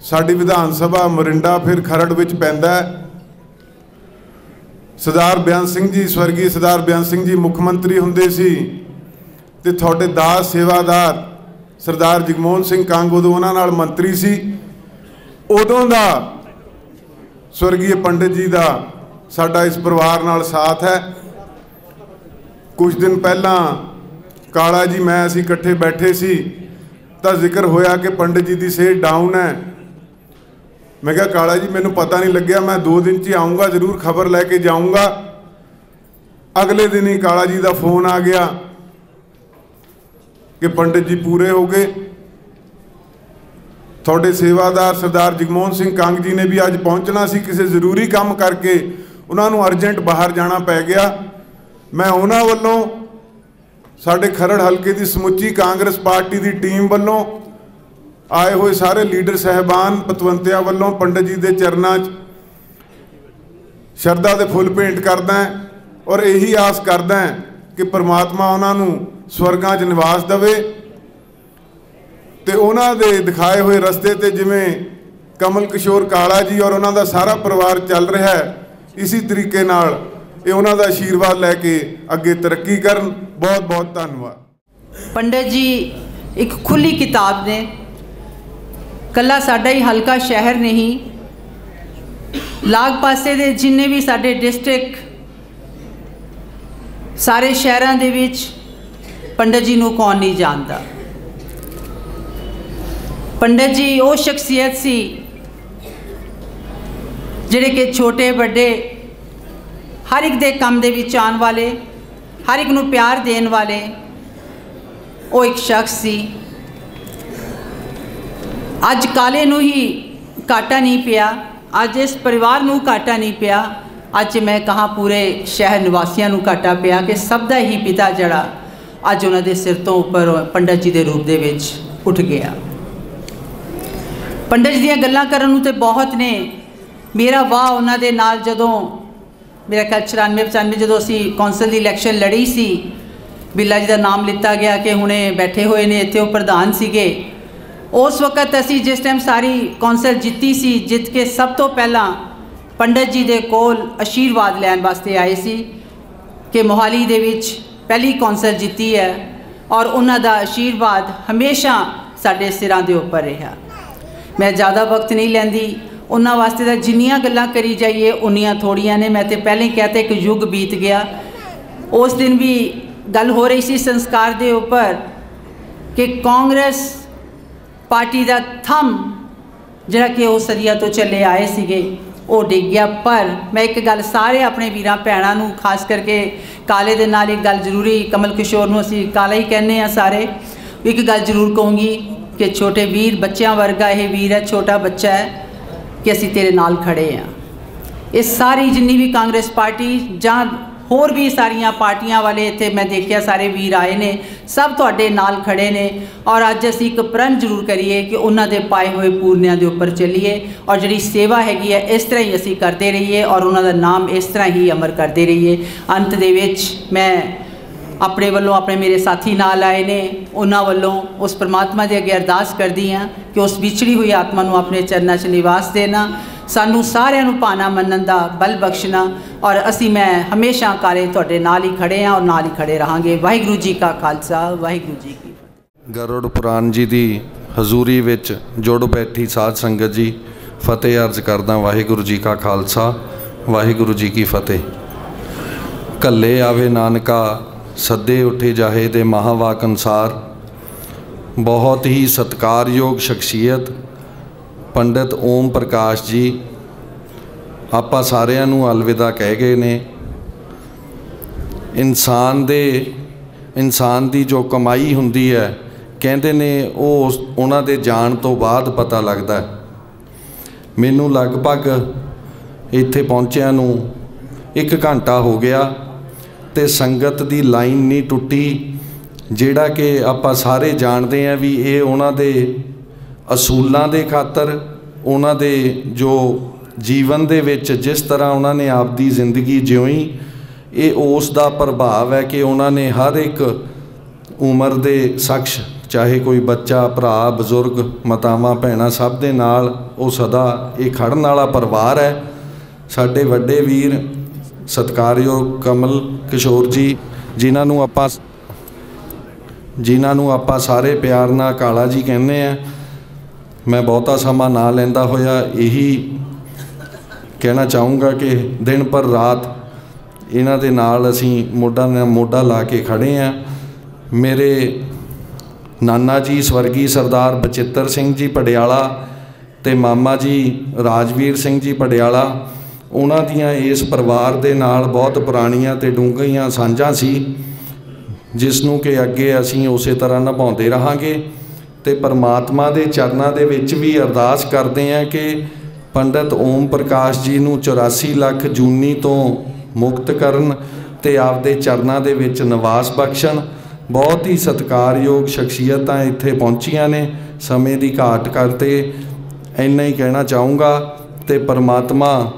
साडी विधान सभा मोरिंडा फिर खरड़ विच पैंदा है। सरदार बेअंत सिंह जी, स्वर्गीय सरदार बेअंत सिंह जी मुख्यमंत्री हुंदे सी ते थोड़े दास सेवादार सरदार जगमोहन सिंह कंग उदों उन्हां नाल मंत्री सी। उदों दा स्वर्गीय पंडित जी का साडा इस परिवार नाल साथ है। कुछ दिन पहला काला जी मैं असीं इकट्ठे बैठे सी तो जिक्र होया कि पंडित जी की सेहत डाउन है। मैं कहा काला जी मैनू पता नहीं लग्या, मैं 2 दिन च आऊँगा, जरूर खबर लैके जाऊँगा। अगले दिन ही काला जी का फोन आ गया कि पंडित जी पूरे हो गए। थोड़े सेवादार सरदार जगमोहन सिंह कंग जी ने भी अज पहुँचना सी, किसी जरूरी काम करके उन्होंने अर्जेंट बाहर जाना पै गया। मैं उन्होंने वालों साढ़े खरड़ हल्के की समुची कांग्रेस पार्टी की टीम वालों आए हुए सारे लीडर साहबान पतवंतियां वालों पंडित जी के चरणों शरदा के फुल भेंट करदा है और यही आस करदा है कि परमात्मा उन्होंने स्वर्गां च निवास देवे ते उन्हां दे दिखाए हुए रस्ते ते जिवें कमल किशोर काला जी और उन्हां दा सारा परिवार चल रहा है, इसी तरीके नाल ये उन्हां दा आशीर्वाद लैके अगे तरक्की करन। बहुत बहुत धन्यवाद। पंडित जी एक खुली किताब ने, कला साडा ही हल्का शहर नहीं, लाग पासे दे जिन्ने भी साडे डिस्ट्रिक्ट सारे शहरां दे विच पंडित जी नूं कौन नहीं जानता। पंडित जी वो शख्सियत सी जिहड़े कि छोटे बड़े हर एक दे काम दे विच आउण वाले, हर एक नूं प्यार देण वाले वो एक शख्स सी। अज काले नूं ही घाटा नहीं पिया, अज इस परिवार नूं घाटा नहीं पिया, अज मैं कहाँ पूरे शहर निवासियों नूं घाटा पिया कि सब दा ही पिता जड़ा अज उन्हां दे सिर तो उपर पंडित जी के रूप दे विच उठ गया। पंडित जी दीयां गल्लां करन नूं ते बहुत ने। मेरा वाह उन्हां दे नाल जदों मेरा ख्याल 94-95 जो असी कौंसल की इलैक्शन लड़ी सी, बिल्ला जी का नाम लिता गया कि हुणे बैठे हुए ने इत्थे प्रधान सीगे। उस वक्त असी जिस टाइम सारी कौंसल जीती सी, जित के सब तो पहला पंडित जी दे कोल आशीर्वाद लैण वास्ते आए सी कि मोहाली दे विच पहली कौंसल जीती है और उन्हां दा आशीर्वाद हमेशा साडे सिरां दे उपर रहा। मैं ज़्यादा वक्त नहीं लैंदी, उन्हां वास्ते तां जिन्नियां गल्लां करी जाइए उन्नियां थोड़ियां ने। मैं तो पहले ही कहते एक युग बीत गया। उस दिन भी गल हो रही सी संस्कार दे उपर कि कांग्रेस पार्टी का थम जिहड़ा कि वो सदिया तो चले आए सीगे वो डिग गया। पर मैं एक गल सारे अपने वीरां भैणां नूं खास करके काले दे नाल एक गल जरूरी, कमल किशोर नूं असीं काला ही कहने आ सारे, एक गल जरूर कहूँगी कि छोटे वीर बच्चों वर्गा यह वीर है, छोटा बच्चा है कि असी तेरे नाल खड़े हैं। ये सारी जिन्नी भी कांग्रेस पार्टी जां होर भी सारियां पार्टियां वाले इत्थे मैं देखिया सारे वीर आए ने, सब तुहाडे नाल खड़े ने। और अज असी एक प्रण जरूर करिए कि उन्हां दे पाए हुए पूरनियां दे उपर चलीए और जिहड़ी सेवा हैगी है इस तरह ही असी करते रहिए और उन्हां दा नाम इस तरह ही अमर करते रहिए। अंत दे विच मैं अपने वालों अपने मेरे साथी नाल आए ने, उन्हां वालों उस परमात्मा दे अगे अरदास करदी हाँ कि उस विछड़ी हुई आत्मा नूं अपने चरनां 'च निवास देना, सानू सारिਆਂ ਨੂੰ पाना मनन दा बल बख्शना और असी मैं हमेशा काले तुहाडे नाल ही खड़े हाँ और नाल ही खड़े रहांगे। वाहिगुरू जी का खालसा, वाहिगुरू जी की फतेह। गरुड़ पुराण जी की हजूरी विच जुड़ बैठी साध संगत जी फतेह अर्ज करदा। वाहिगुरू जी का खालसा, वाहिगुरू जी की फतेह। कल्ले आवे नानका सदे उठे जाहे दे महावाक अनुसार बहुत ही सत्कारयोग शख्सियत पंडित ओम प्रकाश जी आपां सारिਆਂ ਨੂੰ अलविदा कह गए ने। इंसान दी जो कमाई हुंदी है कहंदे ने वो उन्हां दे जाण तो बाद पता लगदा है। मैनू लगभग इत्थे पहुंचिया नूं 1 घंटा हो गया ते संगत दी लाइन नहीं टुटी। ਜਿਹੜਾ ਕਿ ਆਪਾਂ ਸਾਰੇ ਜਾਣਦੇ ਹਾਂ ਵੀ ਇਹ ਉਹਨਾਂ ਦੇ ਅਸੂਲਾਂ ਦੇ ਖਾਤਰ, ਉਹਨਾਂ ਦੇ ਜੋ ਜੀਵਨ ਦੇ ਵਿੱਚ ਜਿਸ ਤਰ੍ਹਾਂ ਉਹਨਾਂ ਨੇ ਆਪਦੀ ਜ਼ਿੰਦਗੀ ਜਿਉਈ, ਇਹ ਉਸ ਦਾ ਪ੍ਰਭਾਵ ਹੈ ਕਿ ਉਹਨਾਂ ਨੇ ਹਰ ਇੱਕ ਉਮਰ ਦੇ ਸ਼ਖਸ, ਚਾਹੇ ਕੋਈ ਬੱਚਾ, ਭਰਾ, ਬਜ਼ੁਰਗ, ਮਾਤਾਵਾਂ, ਭੈਣਾਂ, ਸਭ ਦੇ ਨਾਲ ਉਹ ਸਦਾ ਇਹ ਖੜਨ ਵਾਲਾ ਪਰਿਵਾਰ ਹੈ। ਸਾਡੇ ਵੱਡੇ ਵੀਰ ਸਤਿਕਾਰਯੋਗ ਕਮਲ ਕਿਸ਼ੋਰ ਜੀ, ਜਿਨ੍ਹਾਂ ਨੂੰ ਆਪਾਂ ਸਾਰੇ ਪਿਆਰ ਨਾਲ ਕਾਲਾ ਜੀ ਕਹਿੰਦੇ ਆ। ਮੈਂ ਬਹੁਤਾ ਸਮਾਂ ਨਾ ਲੈਂਦਾ ਹੋਇਆ ਇਹੀ ਕਹਿਣਾ ਚਾਹੂੰਗਾ ਕਿ ਦਿਨ ਪਰ ਰਾਤ ਇਹਨਾਂ ਦੇ ਨਾਲ ਅਸੀਂ ਮੋਢਾ ਨਾਲ ਮੋਢਾ ਲਾ ਕੇ ਖੜ੍ਹੇ ਹਾਂ। ਮੇਰੇ ਨਾਨਾ ਜੀ ਸਵਰਗੀ ਸਰਦਾਰ ਬਚਿੱਤਰ ਸਿੰਘ ਜੀ ਪਡਿਆਲਾ ਅਤੇ ਮਾਮਾ ਜੀ ਰਾਜਵੀਰ ਸਿੰਘ ਜੀ ਪਡਿਆਲਾ, ਉਹਨਾਂ ਦੀਆਂ ਇਸ ਪਰਿਵਾਰ ਦੇ ਨਾਲ ਬਹੁਤ ਪੁਰਾਣੀਆਂ ਅਤੇ ਡੂੰਘੀਆਂ ਸਾਂਝਾਂ ਸੀ, ਜਿਸ ਨੂੰ ਕਿ ਅੱਗੇ ਅਸੀਂ ਉਸੇ ਤਰ੍ਹਾਂ ਨਿਭਾਉਂਦੇ ਰਹਾਂਗੇ। ਅਤੇ ਪਰਮਾਤਮਾ ਦੇ ਚਰਨਾਂ ਦੇ ਵਿੱਚ ਵੀ ਅਰਦਾਸ ਕਰਦੇ ਹਾਂ ਕਿ ਪੰਡਿਤ ਓਮ ਪ੍ਰਕਾਸ਼ ਜੀ ਨੂੰ 84 ਲੱਖ ਜੂਨੀ ਤੋਂ ਮੁਕਤ ਕਰਨ ਅਤੇ ਆਪਦੇ ਚਰਨਾਂ ਦੇ ਵਿੱਚ ਨਿਵਾਸ ਬਖਸ਼ਣ। ਬਹੁਤ ਹੀ ਸਤਿਕਾਰਯੋਗ ਸ਼ਖਸੀਅਤਾਂ ਇੱਥੇ ਪਹੁੰਚੀਆਂ ਨੇ, ਸਮੇਂ ਦੀ ਘਾਟ ਕਰਕੇ ਇੰਨਾ ਹੀ ਕਹਿਣਾ ਚਾਹੂੰਗਾ। ਅਤੇ ਪਰਮਾਤਮਾ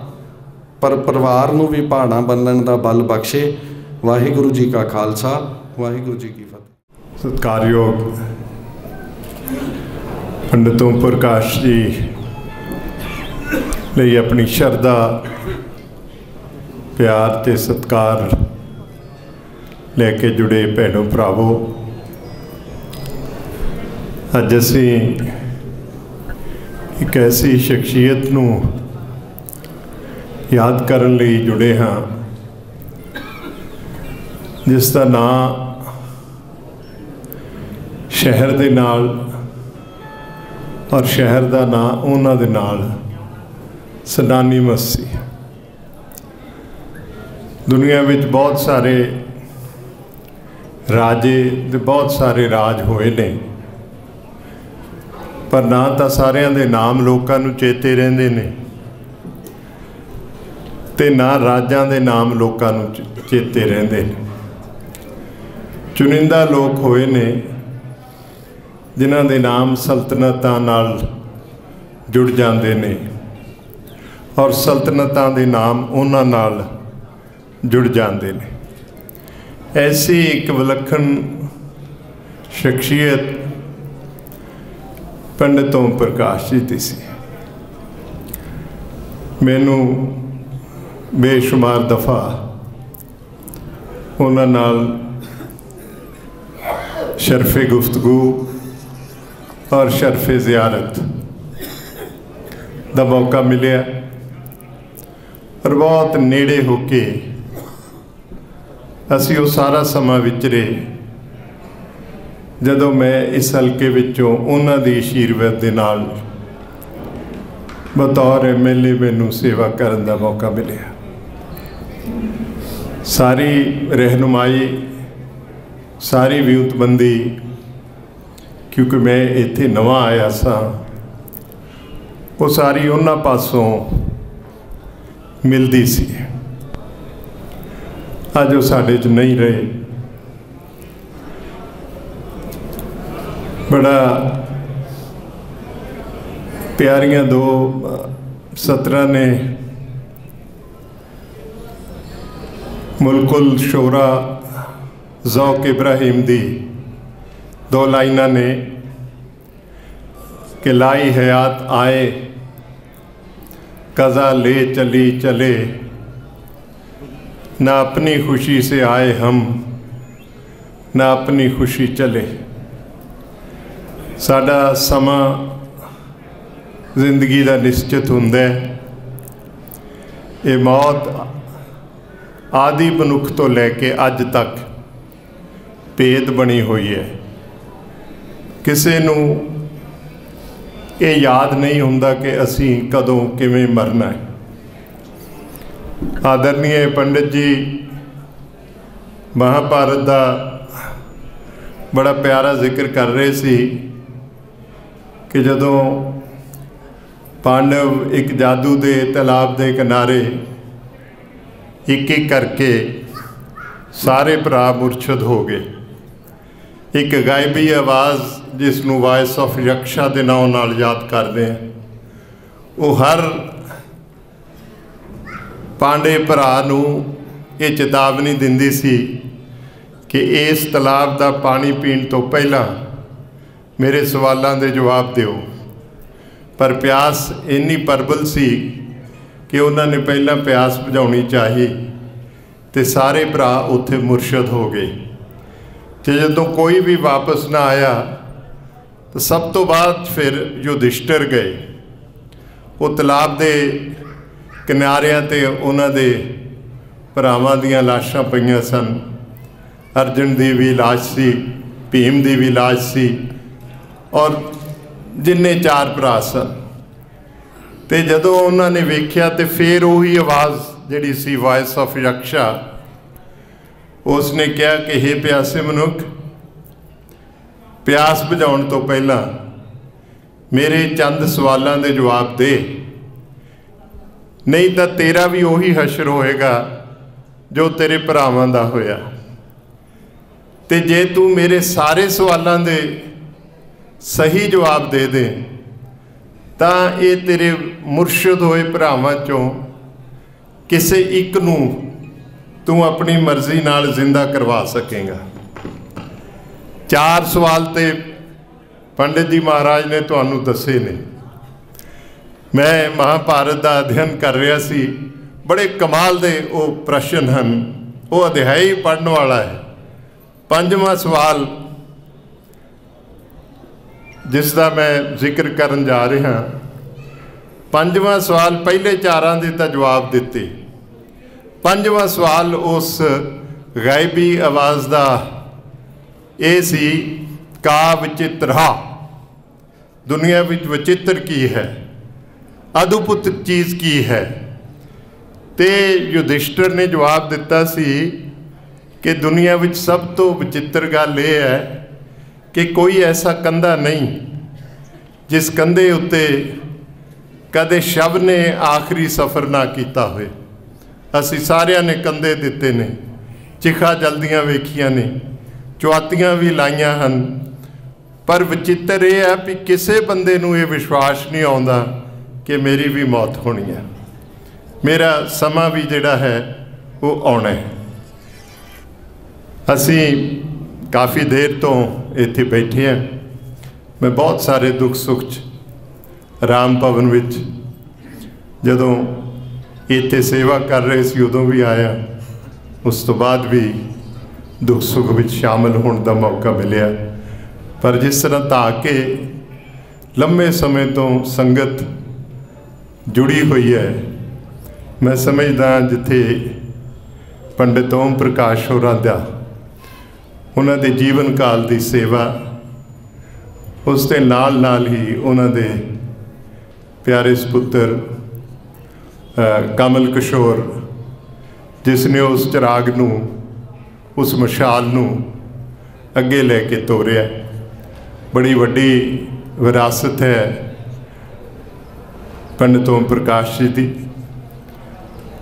ਪਰਿਵਾਰ ਨੂੰ ਵੀ ਪਹਾੜਾਂ ਬੰਨਣ ਦਾ ਬਲ ਬਖਸ਼ੇ। ਵਾਹਿਗੁਰੂ ਜੀ ਕਾ ਖਾਲਸਾ, ਵਾਹਿਗੁਰੂ ਜੀ ਕੀ ਫਤਿਹ। ਸਤਿਕਾਰਯੋਗ ਪੰਡਿਤ ਓਮ ਪ੍ਰਕਾਸ਼ ਜੀ ਲਈ ਆਪਣੀ ਸ਼ਰਧਾ, ਪਿਆਰ ਅਤੇ ਸਤਿਕਾਰ ਲੈ ਕੇ ਜੁੜੇ ਭੈਣੋ ਭਰਾਵੋ, ਅੱਜ ਅਸੀਂ ਇੱਕ ਐਸੀ ਸ਼ਖਸੀਅਤ ਨੂੰ ਯਾਦ ਕਰਨ ਲਈ ਜੁੜੇ ਹਾਂ ਜਿਸ ਦਾ ਨਾਂ ਸ਼ਹਿਰ ਦੇ ਨਾਲ ਔਰ ਸ਼ਹਿਰ ਦਾ ਨਾਂ ਉਹਨਾਂ ਦੇ ਨਾਲ ਸਿਨੋਨਿਮਸ ਸੀ। ਦੁਨੀਆ ਵਿੱਚ ਬਹੁਤ ਸਾਰੇ ਰਾਜੇ ਤੇ ਬਹੁਤ ਸਾਰੇ ਰਾਜ ਹੋਏ ਨੇ, ਪਰ ਨਾ ਤਾਂ ਸਾਰਿਆਂ ਦੇ ਨਾਮ ਲੋਕਾਂ ਨੂੰ ਚੇਤੇ ਰਹਿੰਦੇ ਨੇ ਤੇ ਨਾ ਰਾਜਾਂ ਦੇ ਨਾਮ ਲੋਕਾਂ ਨੂੰ ਚੇਤੇ ਰਹਿੰਦੇ ਨੇ। ਚੁਣਿੰਦਾ ਲੋਕ ਹੋਏ ਨੇ ਜਿਨ੍ਹਾਂ ਦੇ ਨਾਮ ਸਲਤਨਤਾਂ ਨਾਲ ਜੁੜ ਜਾਂਦੇ ਨੇ ਔਰ ਸਲਤਨਤਾਂ ਦੇ ਨਾਮ ਉਹਨਾਂ ਨਾਲ ਜੁੜ ਜਾਂਦੇ ਨੇ। ਐਸੀ ਇੱਕ ਵਿਲੱਖਣ ਸ਼ਖਸੀਅਤ ਪੰਡਿਤ ਓਮ ਪ੍ਰਕਾਸ਼ ਜੀ ਦੀ ਸੀ। ਮੈਨੂੰ ਬੇਸ਼ੁਮਾਰ ਦਫਾ ਉਹਨਾਂ ਨਾਲ ਸ਼ਰਫੇ ਗੁਫ਼ਤਗੂ ਔਰ ਸ਼ਰਫੇ ਜ਼ਿਆਰਤ ਦਾ ਮੌਕਾ ਮਿਲਿਆ ਔਰ ਬਹੁਤ ਨੇੜੇ ਹੋ ਕੇ ਅਸੀਂ ਉਹ ਸਾਰਾ ਸਮਾਂ ਵਿਚਰੇ ਜਦੋਂ ਮੈਂ ਇਸ ਹਲਕੇ ਵਿੱਚੋਂ ਉਹਨਾਂ ਦੀ ਅਸ਼ੀਰਵਾਦ ਦੇ ਨਾਲ ਬਤੌਰ MLA ਮੈਨੂੰ ਸੇਵਾ ਕਰਨ ਦਾ ਮੌਕਾ ਮਿਲਿਆ। ਸਾਰੀ ਰਹਿਨੁਮਾਈ, ਸਾਰੀ ਵਿਉਂਤਬੰਦੀ, ਕਿਉਂਕਿ ਮੈਂ ਇੱਥੇ ਨਵਾਂ ਆਇਆ ਸਾਂ, ਉਹ ਸਾਰੀ ਉਹਨਾਂ ਪਾਸੋਂ ਮਿਲਦੀ ਸੀ। ਅੱਜ ਉਹ ਸਾਡੇ 'ਚ ਨਹੀਂ ਰਹੇ। ਬੜਾ ਪਿਆਰੀਆਂ ਦੋ ਸਤਰਾਂ ਨੇ ਮੁਲकुल शोरा ज़ौक़ इब्राहिम दी दो लाइना ने कि लाई हयात आए कज़ा ले चली चले, ना अपनी खुशी से आए हम ना अपनी खुशी चले। साडा समा जिंदगी दा निश्चित हुंदा है। ये मौत आदि मनुख तो लैके अज तक भेद बनी हुई है। किसी नूं ये याद नहीं हुंदा कि असी कदों किवें मरना है। आदरणीय पंडित जी महाभारत का बड़ा प्यारा जिक्र कर रहे सी कि जदों पांडव एक जादू दे तालाब के किनारे एक एक करके सारे भरा मुरशद हो गए। एक गायबी आवाज़ जिसनों वॉइस ऑफ यक्षा के नाम नाल याद करते हैं, वो हर पांडे भरा नूं ये चेतावनी दिंदी सी कि इस तलाब का पानी पीण तो पहला मेरे सवालों के जवाब दिओ। पर प्यास इन्नी प्रबल सी कि उन्होंने पहला प्यास बुझानी चाहिए, तो सारे भरा उत्थे मुरशद हो गए। तो जदों कोई भी वापस ना आया तो सब तो बाद फिर युधिष्ठिर गए। वो तालाब के किनारियां ते उन्होंने भरावां दियां लाशां पईयां सन। अर्जुन की भी लाश सी, भीम की भी लाश सी, और जिन्ने 4 भरा सन। तो जदों उन्होंने वेख्या तो फिर वही आवाज़ जिहड़ी सी वॉइस ऑफ यक्षा, उसने कहा कि हे प्यासे मनुख, प्यास बुझाउण तो पहला मेरे चंद सवालों के जवाब दे, नहीं तो तेरा भी वही हशर होएगा जो तेरे भरावां दा होया। ते जे तू मेरे सारे सवालों के सही जवाब दे दे तां ये तेरे मुरशद होए भरावां चों किसी एक नूं तू अपनी मर्जी नाल जिंदा करवा सकेगा। 4 सवाल तो पंडित जी महाराज ने तुहानू दसे ने। मैं महाभारत का अध्ययन कर रहा सी, बड़े कमाल दे वो प्रश्न हैं। वो अध्याय पढ़ने वाला है। 5वां सवाल जिसका मैं जिक्र करन जा रहा, 5वां सवाल पहले 4 के तो जवाब दिते। 5वां सवाल उस गायबी आवाज़ का ये सी, का विचित्रा, दुनिया में विचित्र की है, अद्भुत चीज़ की है। तो युधिष्ठिर ने जवाब दिता सी कि दुनिया में सब तो विचित्र गल यह है कि कोई ऐसा कंधा नहीं जिस कंधे उत्ते कदे शव ने आखिरी सफ़र ना किया होए। असी सारियां ने कंधे दिते ने, चिखा जल्दियां वेखियां ने, चुआतियां भी लाइयां हन, पर विचित्र यह है कि किसी बंदे नूं ये विश्वास नहीं आता कि मेरी भी मौत होनी है, मेरा समा भी जिहड़ा है वो आना है। असी काफ़ी देर तो इत्थे बैठे हैं। मैं बहुत सारे दुख सुख राम भवन विच जदों इत्थे सेवा कर रहे सी उदों भी आया, उस तो बाद भी दुख सुख विच शामिल होने का मौका मिलिया। पर जिस तरह ताके लंबे समय तो संगत जुड़ी हुई है, मैं समझदा जिथे पंडित ओम प्रकाश होरां दा उन्होंने जीवन काल की सेवा, उसके नाल नाल ही उन्होंने प्यारे सपुत्र कमल किशोर जिसने उस चिराग नूं, उस मशाल नूं अगे लेके तोरिया। बड़ी वड्डी विरासत है पंडित ओम प्रकाश जी की।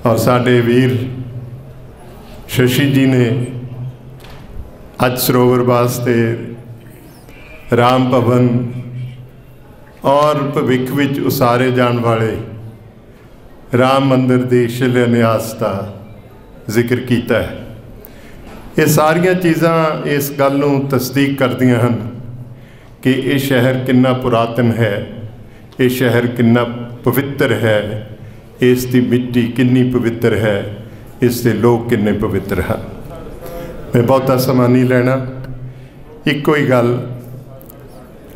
और साडे वीर शशि जी ने अज सरोवर वास्ते राम भवन और भविख विच उसारे जाने वाले राम मंदिर के शिलान्यास का जिक्र किया है। ये सारिया चीज़ां इस गल नूं तस्दीक करदियां हन कि ये शहर कितना पुरातन है, ये शहर कितना पवित्र है, इसकी मिट्टी कितनी पवित्र है, इसके लोग कितने पवित्र हैं। मैं बहुता समा नहीं लेना, एको ही गल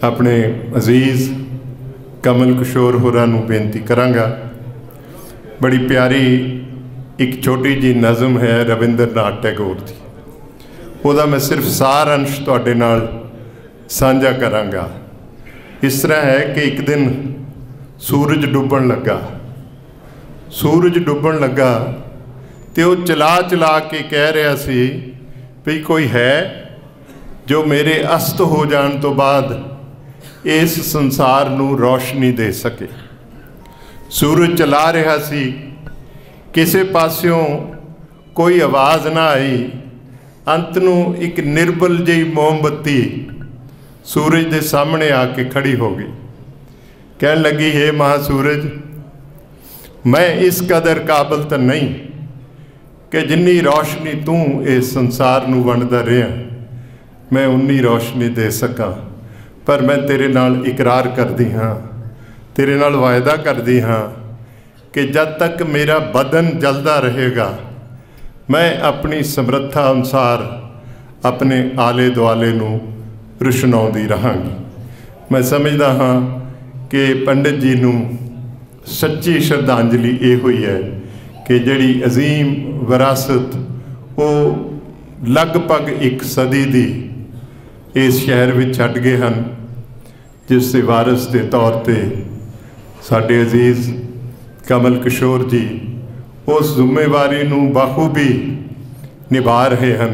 अपने अजीज़ कमल किशोर होरां नूं बेनती करांगा। बड़ी प्यारी एक छोटी जी नज़म है रविंद्रनाथ टैगोर की, वह मैं सिर्फ सार अंश तुहाडे नाल साझा करांगा। इस तरह है कि एक दिन सूरज डुबन लगा, सूरज डुबन लगा तो वह चला चला के कह रहा सी भी कोई है जो मेरे अस्त हो जाने तो बाद इस संसार नूं रोशनी दे सके। सूरज चला रहा सी, किसी पास्यों कोई आवाज़ ना आई, अंत नूं एक निर्बल जी मोमबत्ती सूरज के सामने आके खड़ी हो गई। कहन लगी, हे महासूरज, मैं इस कदर काबिल तो नहीं कि जिन्नी रोशनी तू इस संसार नूं वंडदा रहा मैं उन्नी रोशनी दे सकां, पर मैं तेरे नाल इकरार करदी हाँ, तेरे नाल वायदा करदी हाँ कि जब तक मेरा बदन जलदा रहेगा मैं अपनी समर्था अनुसार अपने आले दुआले नूं रुशनाउंदी रहांगी। मैं समझदा हाँ कि पंडित जी नूं सच्ची श्रद्धांजलि ये हुई है कि जिहड़ी अजीम विरासत वो लगभग एक सदी दी इस शहर में छड्ड गए हैं, जिस दे वारिस के तौर पर साडे अजीज़ कमल किशोर जी उस जिम्मेवारी नूं बाखूबी निभा रहे हैं।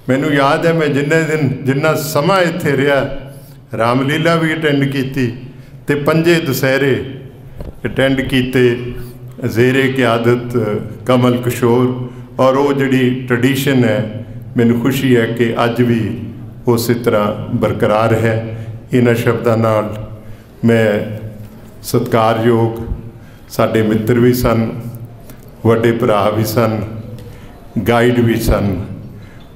मैनू याद है मैं जिन्ना समा इत्थे रहा रामलीला भी अटेंड की ते पंजे दशहरे अटेंड किए ज़ेरे क़यादत कमल किशोर, और वो जिहड़ी ट्रडिशन है मैनू खुशी है कि अज भी उस तरह बरकरार है। इन्हां शब्दां नाल मैं सत्कारयोग साडे मित्र भी सन, वड्डे भरा भी सन, गाइड भी सन,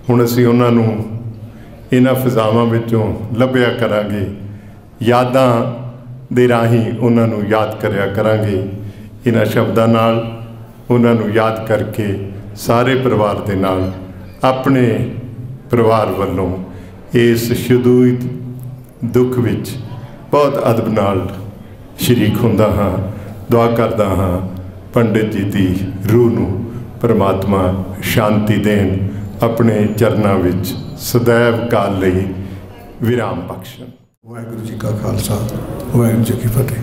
हुण असीं उन्हां नूं इन्हां फिज़ावां विचों लभ्या करांगे, यादां दे राहीं उन्हां नूं याद करिया करांगे। इन्हां शब्दां नाल उन्हां नूं याद करके सारे परिवार दे नाल अपने परिवार वालों इस शदूद दुख विच बहुत अदब नाल शरीक हुंदा हाँ। दुआ करदा हाँ पंडित जी की रूह नूं परमात्मा शांति देन, अपने चरनां विच सदैव काल लई विराम बख्शण। वाहिगुरू जी का खालसा, वाहिगुरू जी की फतेह।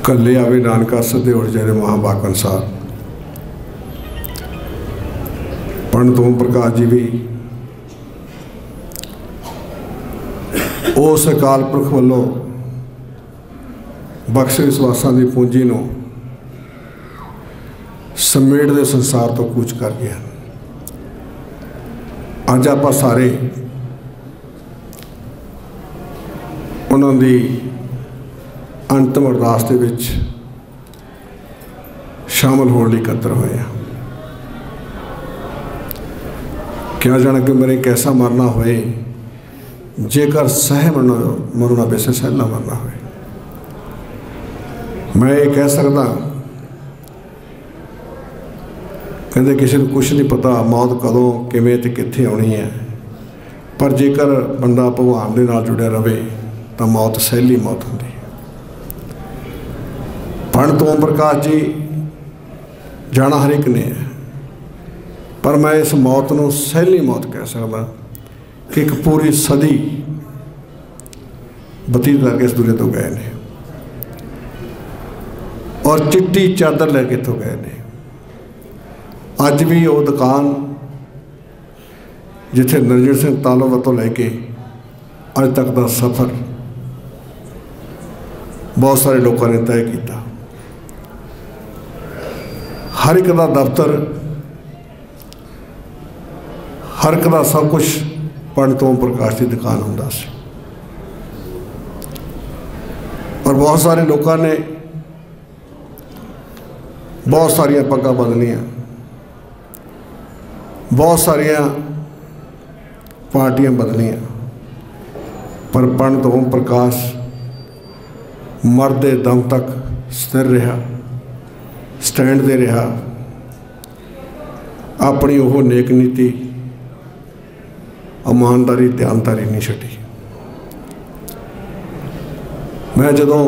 कल्ले आवे नानका सदे उठ जाए महाभाग अनुसार पंडित ओम प्रकाश जी भी उस अकाल पुरख वालों बख्शे विश्वासां की पूंजी नूं समेट दे संसार तो कूच कर गया। अज आपां सारे उन्हां दी अंतिम अरदास दे विच शामिल होने लई इकट्ठे होए हैं। क्या जाने कि मेरे कैसा मरना होए, जेकर सह मरना वैसे सहला मरना होए। मैं ये कह सकता कहते किसी को कुछ नहीं पता मौत कदों किवें ते कित्थे आउणी है, पर जेकर बंदा भगवान दे नाल जुड़िया रहे तो मौत सहली मौत होंदी है। पंडित ओम प्रकाश जी जाना हर एक ने है, पर मैं इस मौत नूं सहली मौत कह सकदा कि एक पूरी सदी बतीत करके इस दुनिया तो गए ने और चिट्टी चादर लैके इत्थों गए ने। अज भी वो दुकान जिथे नरजिंद सिंह तालोवर तो लैके अज तक का सफ़र बहुत सारे लोगों ने तय किया। हर एक का दफ्तर, हर एक का सब कुछ पंडित ओम प्रकाश की दुकान होंदा सी। और बहुत सारे लोगों ने बहुत सारिया पग्गां बदलियां, बहुत सारिया पार्टियां बदलियां, पर पंडित ओम प्रकाश मरदे दम तक स्थिर रहा, स्टैंड दे रहा, अपनी वो नेक नीति ईमानदारी ध्यानदारी नहीं छड्डी। मैं जदों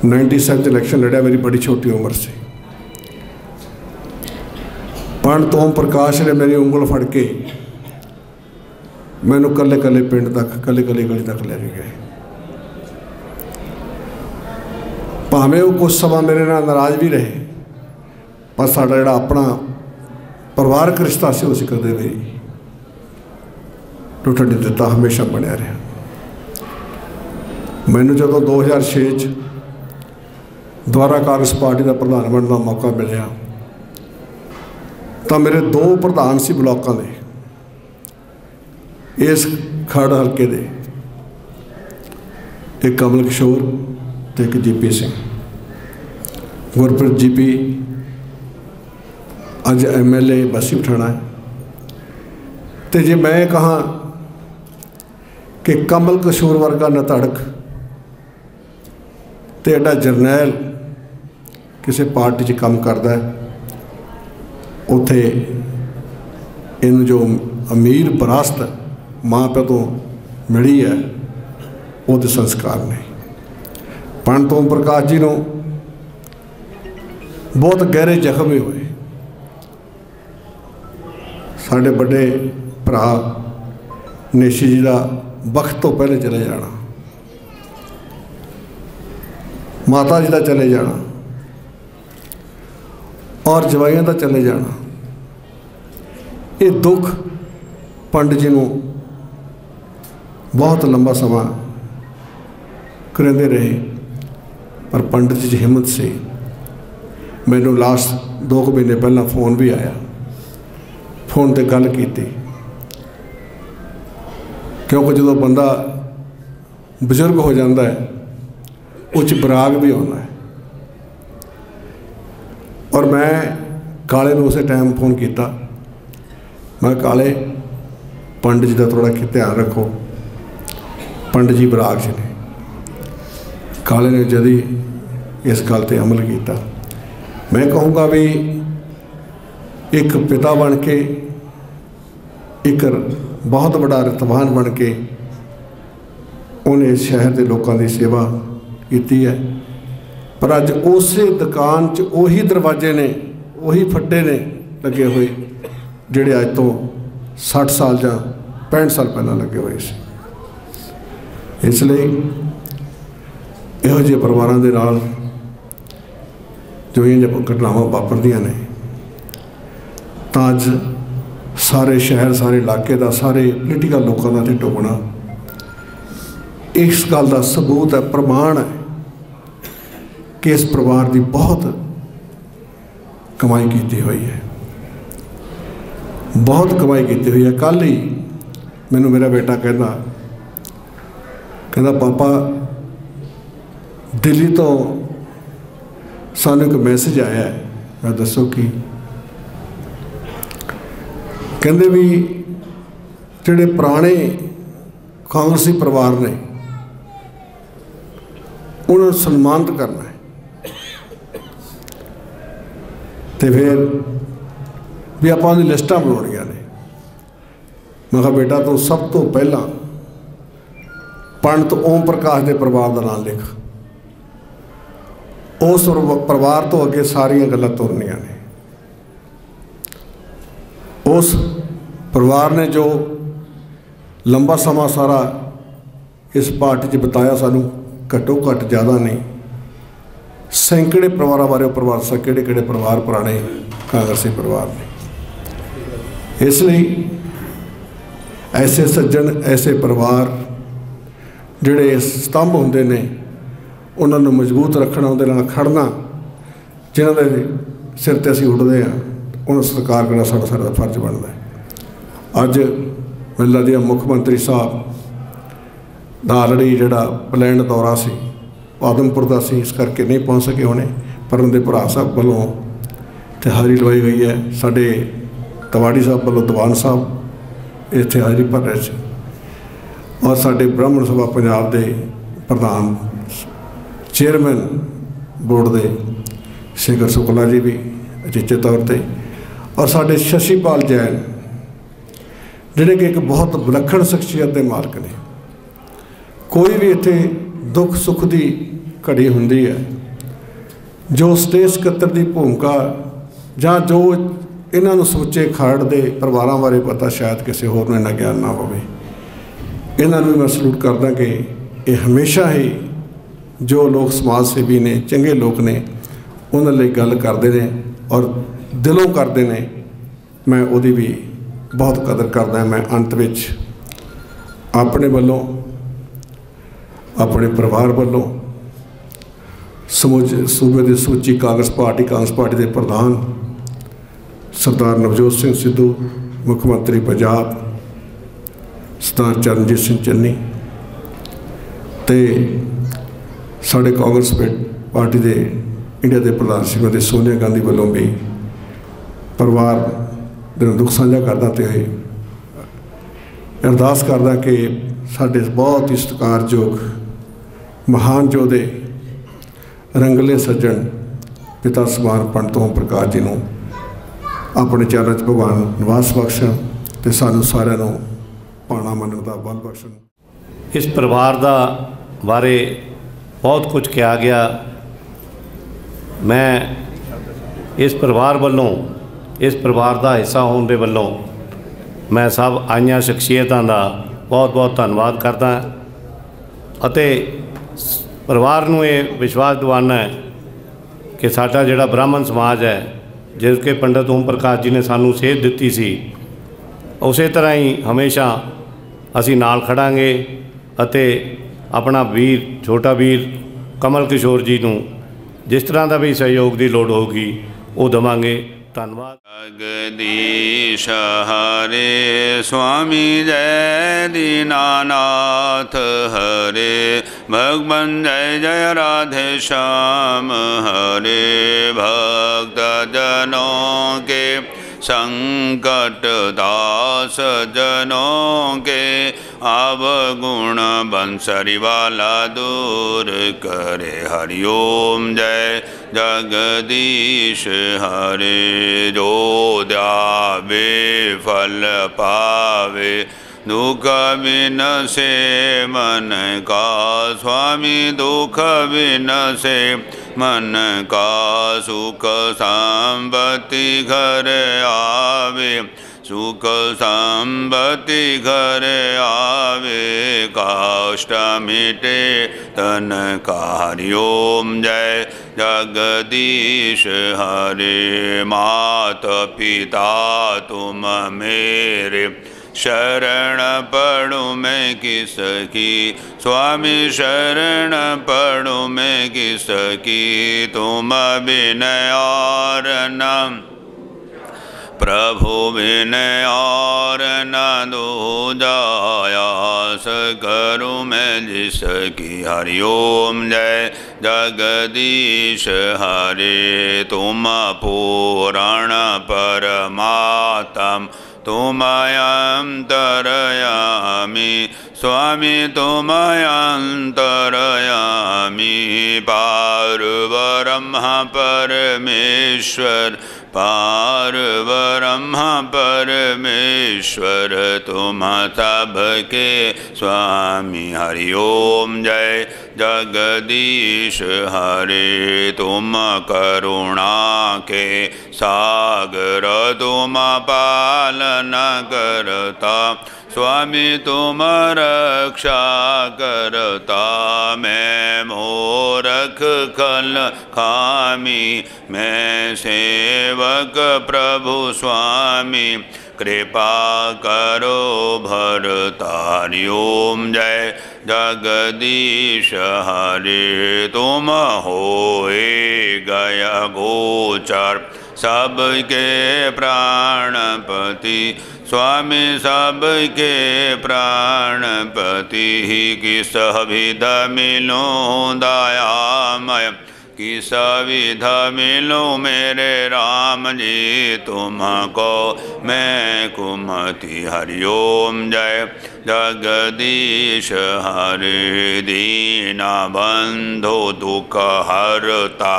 97 इलैक्शन लड़िया, मेरी बड़ी छोटी उम्र से, पंडित ओम प्रकाश ने मेरी उंगल फड़ के मैनू कल्ले कल्ले पिंड तक, कल्ले कल्ले गली तक लेके गए। भावें वो कुछ समा मेरे नाल नाराज भी रहे, पर साडा जिहड़ा अपना परिवारक रिश्ता से उस कदे भी टुटण नहीं दिता, हमेशा बनया रहा। मैनू जो 2006 द्वारा कांग्रेस पार्टी का प्रधान बनने का मौका मिलया, ਤਾਂ ਮੇਰੇ 2 ਪ੍ਰਧਾਨ ਸੀ ਬਲਾਕਾਂ ਦੇ ਇਸ ਖੜ ਹਲਕੇ ਦੇ, ਇੱਕ ਕਮਲ ਕਿਸ਼ੋਰ ਤੇ ਇੱਕ ਜੀਪੀ ਸਿੰਘ। ਗੁਰਪ੍ਰੀਤ ਜੀਪੀ ਅੱਜ MLA ਬਸੀ ਪਠਾਣਾ ਹੈ। ਤੇ ਜੇ ਮੈਂ ਕਹਾਂ कि कमल किशोर वर्गा नतड़क तो एडा जरनैल किसी पार्टी च काम करता है, उत्थे इन जो अमीर विरासत माँ प्यो तो मिली है वो संस्कार ने। पंडित ओम प्रकाश जी को बहुत गहरे जख्म भी हुए। साढ़े बड़े भरा नेशी जी का वक्त तो पहले चले जाना, माता जी का चले जाना और जवाइयों का चले जाना, ये दुख पंडित जी को बहुत लंबा समा करेंदे रहे। पर पंडित जी हिम्मत से मैनू लास्ट 2 महीने पहला फोन भी आया, फोन पर गल की, क्योंकि जो बंदा बजुर्ग हो जाता है उस बराग भी आना है। और मैं काले को उस टाइम फोन किया, मैं काले पंडित जी का थोड़ा ध्यान रखो, पंडित जी बराग च ने। काले ने जद ही इस गल पर अमल किया। मैं कहूँगा भी एक पिता बन के, एक बहुत बड़ा रितवान बन के उन्हें इस शहर के लोगों की सेवा की है। पर अज उस दुकान च उही दरवाजे ने, उही फट्टे ने लगे हुए जिहड़े अज तो 60 साल या 65 साल पहले लगे हुए सी। इसलिए इहो जिहे परिवारों के नाल जो ये घटनावां वापरदियां ने तां अज सारे शहर, सारे इलाके का, सारे पोलीटिकल लोगों का ढिड होना इस गल का सबूत है, प्रमाण है कि इस परिवार की बहुत कमाई की हुई है, बहुत कमाई की हुई है। कल ही मैनू मेरा बेटा कहता पापा दिल्ली तो सानू एक मैसेज आया है। मैं दसो कि कहते भी जोड़े पुराने कांग्रेसी परिवार ने उन्होंने सन्मानित करना है। तो फिर भी आप लिस्टां बनानिया ने। मैं कहा बेटा तू सब तो पहला पंडित ओम प्रकाश के परिवार का नाम लिख, उस परिवार तो अगे सारिया गल्लां तुरनियां ने। उस परिवार ने जो लंबा समा सारा इस पार्टी च बिताया, सानू घट्टो घट्ट ज़्यादा नहीं सैकड़े परिवारों बारे परिवार सा किहड़े किहड़े परिवार पुराने कांग्रेसी परिवार ने। इसलिए ऐसे सज्जन, ऐसे परिवार जिहड़े स्तंभ हुंदे ने उन्होंने मजबूत रखना, उहदे नाल खड़ना, जिन्हां दे सिर ते असीं उठदे हां उन्होंने सत्कार करना साडा फर्ज बनता है। अज मैनूं लगदा मुख्यमंत्री साहब दा ऑलरेडी जिहड़ा प्लैंड दौरा सी आदमपुर का सी, इस करके नहीं पहुँच सके होने, पर उनके भरा साहब वालों इत्थे हाज़री लवाई गई है। साडे तवाड़ी साहब वालों दीवान साहब इत्थे हाज़री भर रहे थे, और साडे ब्राह्मण सभा पंजाब के प्रधान चेयरमैन बोर्ड के शेखर शुक्ला जी भी अचेचे तौर पर, और साडे शशिपाल जैन जिहड़े कि एक बहुत विलक्षण शख्सियत के मालक ने। कोई भी इत्थे दुख सुख की घड़ी हुंदी है, जो स्टेज सकत्तर की भूमिका जां जो इन्हों सोचे खड़ दे परिवारों बारे पता शायद किसी होर नूं इन्ना ज्ञान ना होवे, इन्हों भी मैं सलूट करदा कि ये हमेशा ही जो लोग समाज सेवी ने, चंगे लोग ने, उन्होंने लिए गल करते हैं और दिलों करते हैं। मैं उहदी भी बहुत कदर करदा। मैं अंत विच अपने वालों, अपने परिवार वालों, समूचे सूबे की सूची कांग्रेस पार्टी के प्रधान सरदार नवजोत सिंह सिद्धू, मुख मंत्री पंजाब सरदार चरणजीत सिंह चन्नी ते साढ़े कांग्रेस पार्टी के इंडिया के प्रधान श्रीमती सोनिया गांधी वालों भी परिवार दे दुख साझा करदा ते अरदास करदा कि साढ़े बहुत ही सत्कारयोग महान योधे रंगले सज्जन पिता समान पंडित ओम प्रकाश जी नूं अपने चरणों च भगवान निवास बख्शण ते सानूं सारिआं नूं पाणा मनण दा बल बख्शण। इस परिवार दा बारे बहुत कुछ कहा गया। मैं इस परिवार वालों, इस परिवार का हिस्सा होने के वालों मैं सब आईयां शख्सियतां का बहुत बहुत धन्यवाद करदा अते परिवार नूं ये विश्वास दिवाना है कि साडा जिहड़ा ब्राह्मण समाज है, जिसके पंडित ओम प्रकाश जी ने सानू सेध दिती सी, उस तरह ही हमेशा असी नाल खड़ांगे अते अपना वीर, छोटा वीर कमल किशोर जी नूं जिस तरह का भी सहयोग की लोड़ होगी वो देवांगे। धन्यवाद। जगदीश हरे स्वामी जय दीनानाथ हरे भगवन जय जय राधे श्याम हरे भक्त जनों के संकट दास जनों के अवगुण बंसरी वाला दूर करे हरिओम जय जगदीश हरे। जो द्यावे फल पावे दुख बिन से मन का स्वामी दुख बिन से मन का सुख संपत्ति घर आवे सुख संपत्ति घर आवे काष्ट मिटे तन का हरिओम जय जगदीश हरे। मात पिता तुम मेरे शरण पढ़ूँ मैं किसकी स्वामी शरण पढ़ूँ मैं किसकी तुम बिन और न प्रभु बिन और न दूजा आयास करूँ मैं जिसकी हरिओम जय जगदीश हरे। तुम पूर्ण परमात्म तुम अंतरयामी स्वामी तुम अंतरयामी पार ब्रह्म परमेश्वर पार ब्रह्म परमेश्वर तुम सबके स्वामी हरिओम जय जगदीश हरे। तुम करुणा के सागर तुम पालन करता स्वामी तुम रक्षा करता मैं मूर्ख खल खामी मैं सेवक प्रभु स्वामी कृपा करो भरतारिओम जय जगदीश हरे। तुम होए गया गोचर सबके प्राणपति स्वामी सबके प्राणपति किस विध मिलूं दयामय किस विध मिलूं मेरे राम जी तुमको मैं कुमति हरिओम जय जगदीश हरे। दीना बंधो दुख हरता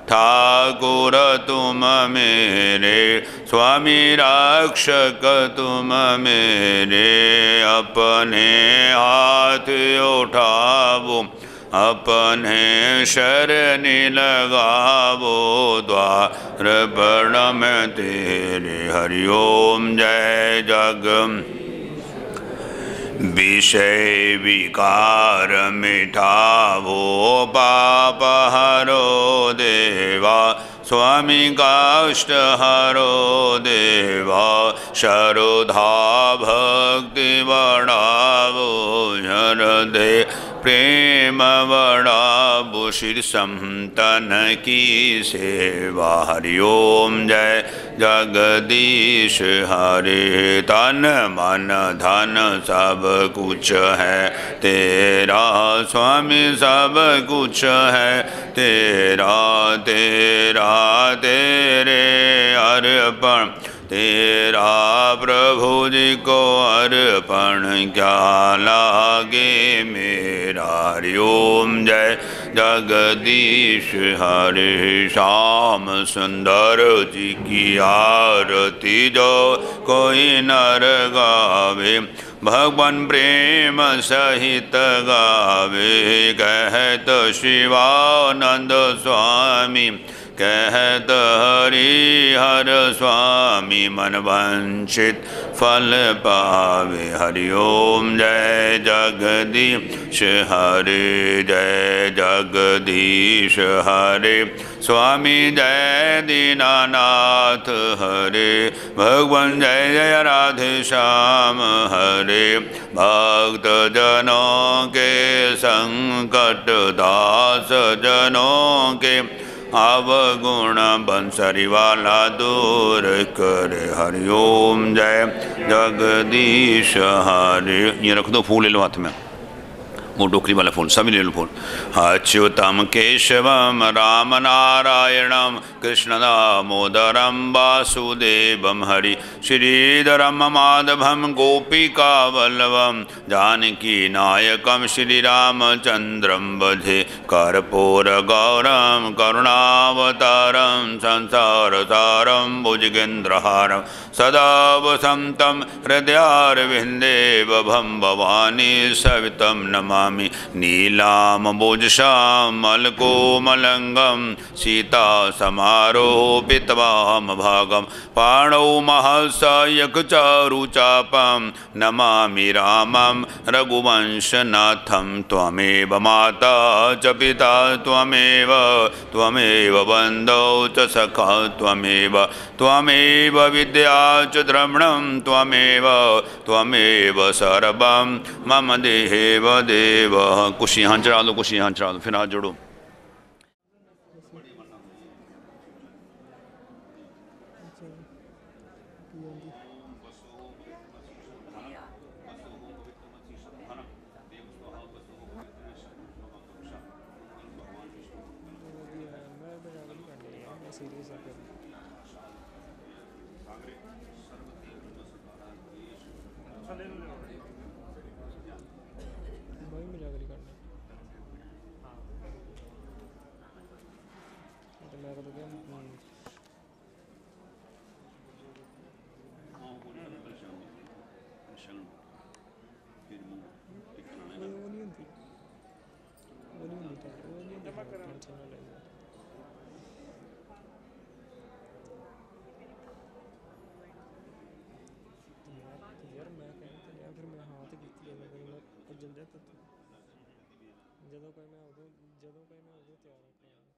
ठाकुर तुम मेरे स्वामी रक्षक तुम मेरे अपने हाथ उठावो अपने शरण लगावो द्वार बड़ में तेरे हरिओम जय जग विषय विकार मिटावो पाप हरो देवा स्वामी काष्ट हरो देवा श्रद्धा भक्ति बढ़ावो हृदय प्रेम बढ़ाबो श्री संतन की सेवा। हरिओम जय जगदीश हरे। तन मन धन सब कुछ है तेरा स्वामी, सब कुछ है तेरा, तेरा तेरे अर्पण, तेरा प्रभु जी को अर्पण क्या लागे मेरा। हरिओम जय जगदीश हरे। श्याम सुंदर जी की आरती जो कोई नर गावे, भगवान प्रेम सहित गावे। कहत शिवानंद स्वामी, कहत हरिहर स्वामी, मन वंचित फल पावे। हरिओम जय जगदीश हरे, जय जगदीश हरे। स्वामी जय दीनानाथ हरे, भगवान जय जय राधे श्याम हरे। भक्त जनों के संकट, दास जनों के अवगुण, बंसरी वाला दूर करे। हरिओम जय जगदीश हरे। ये रख दो, फूल ले लो हाथ में, वो डोकरी वाला फूल, सभी ले लो फूल। अच्युतम केशवम राम नारायणम कृष्ण दामोदरम वासुदेवम हरि। श्रीधरम माधवम गोपिका वल्लभम जानकी नायकम श्री रामचंद्रम भजे। कर्पूर गौरम करुणावतारम संसार सारम भुजगेन्द्रहारम सदा वसंतम हृदयारविंदे बभम भवानी सवितम नमामि। नीलाम्बुजश्यामलकोमलंगम सीता समारोपितवाम भागम। पाणौ महर्षयकचारुचापं नमामि रामं रघुवंशनाथं। त्वमेव माता च पिता त्वमेव, त्वमेव बन्धौ च सखा त्वमेव, त्वमेव विद्या च द्रविणं त्वमेव, त्वमेव सर्वं मम देव देव। कुछ यहाँ चढ़ा दो, कुछ यहाँ चढ़ा दो, फिर हाथ जोड़ो। ਜਦੋਂ ਕੋਈ ਮੈਂ ਉਦੋਂ ਤਿਆਰ ਰੱਖਾਂ।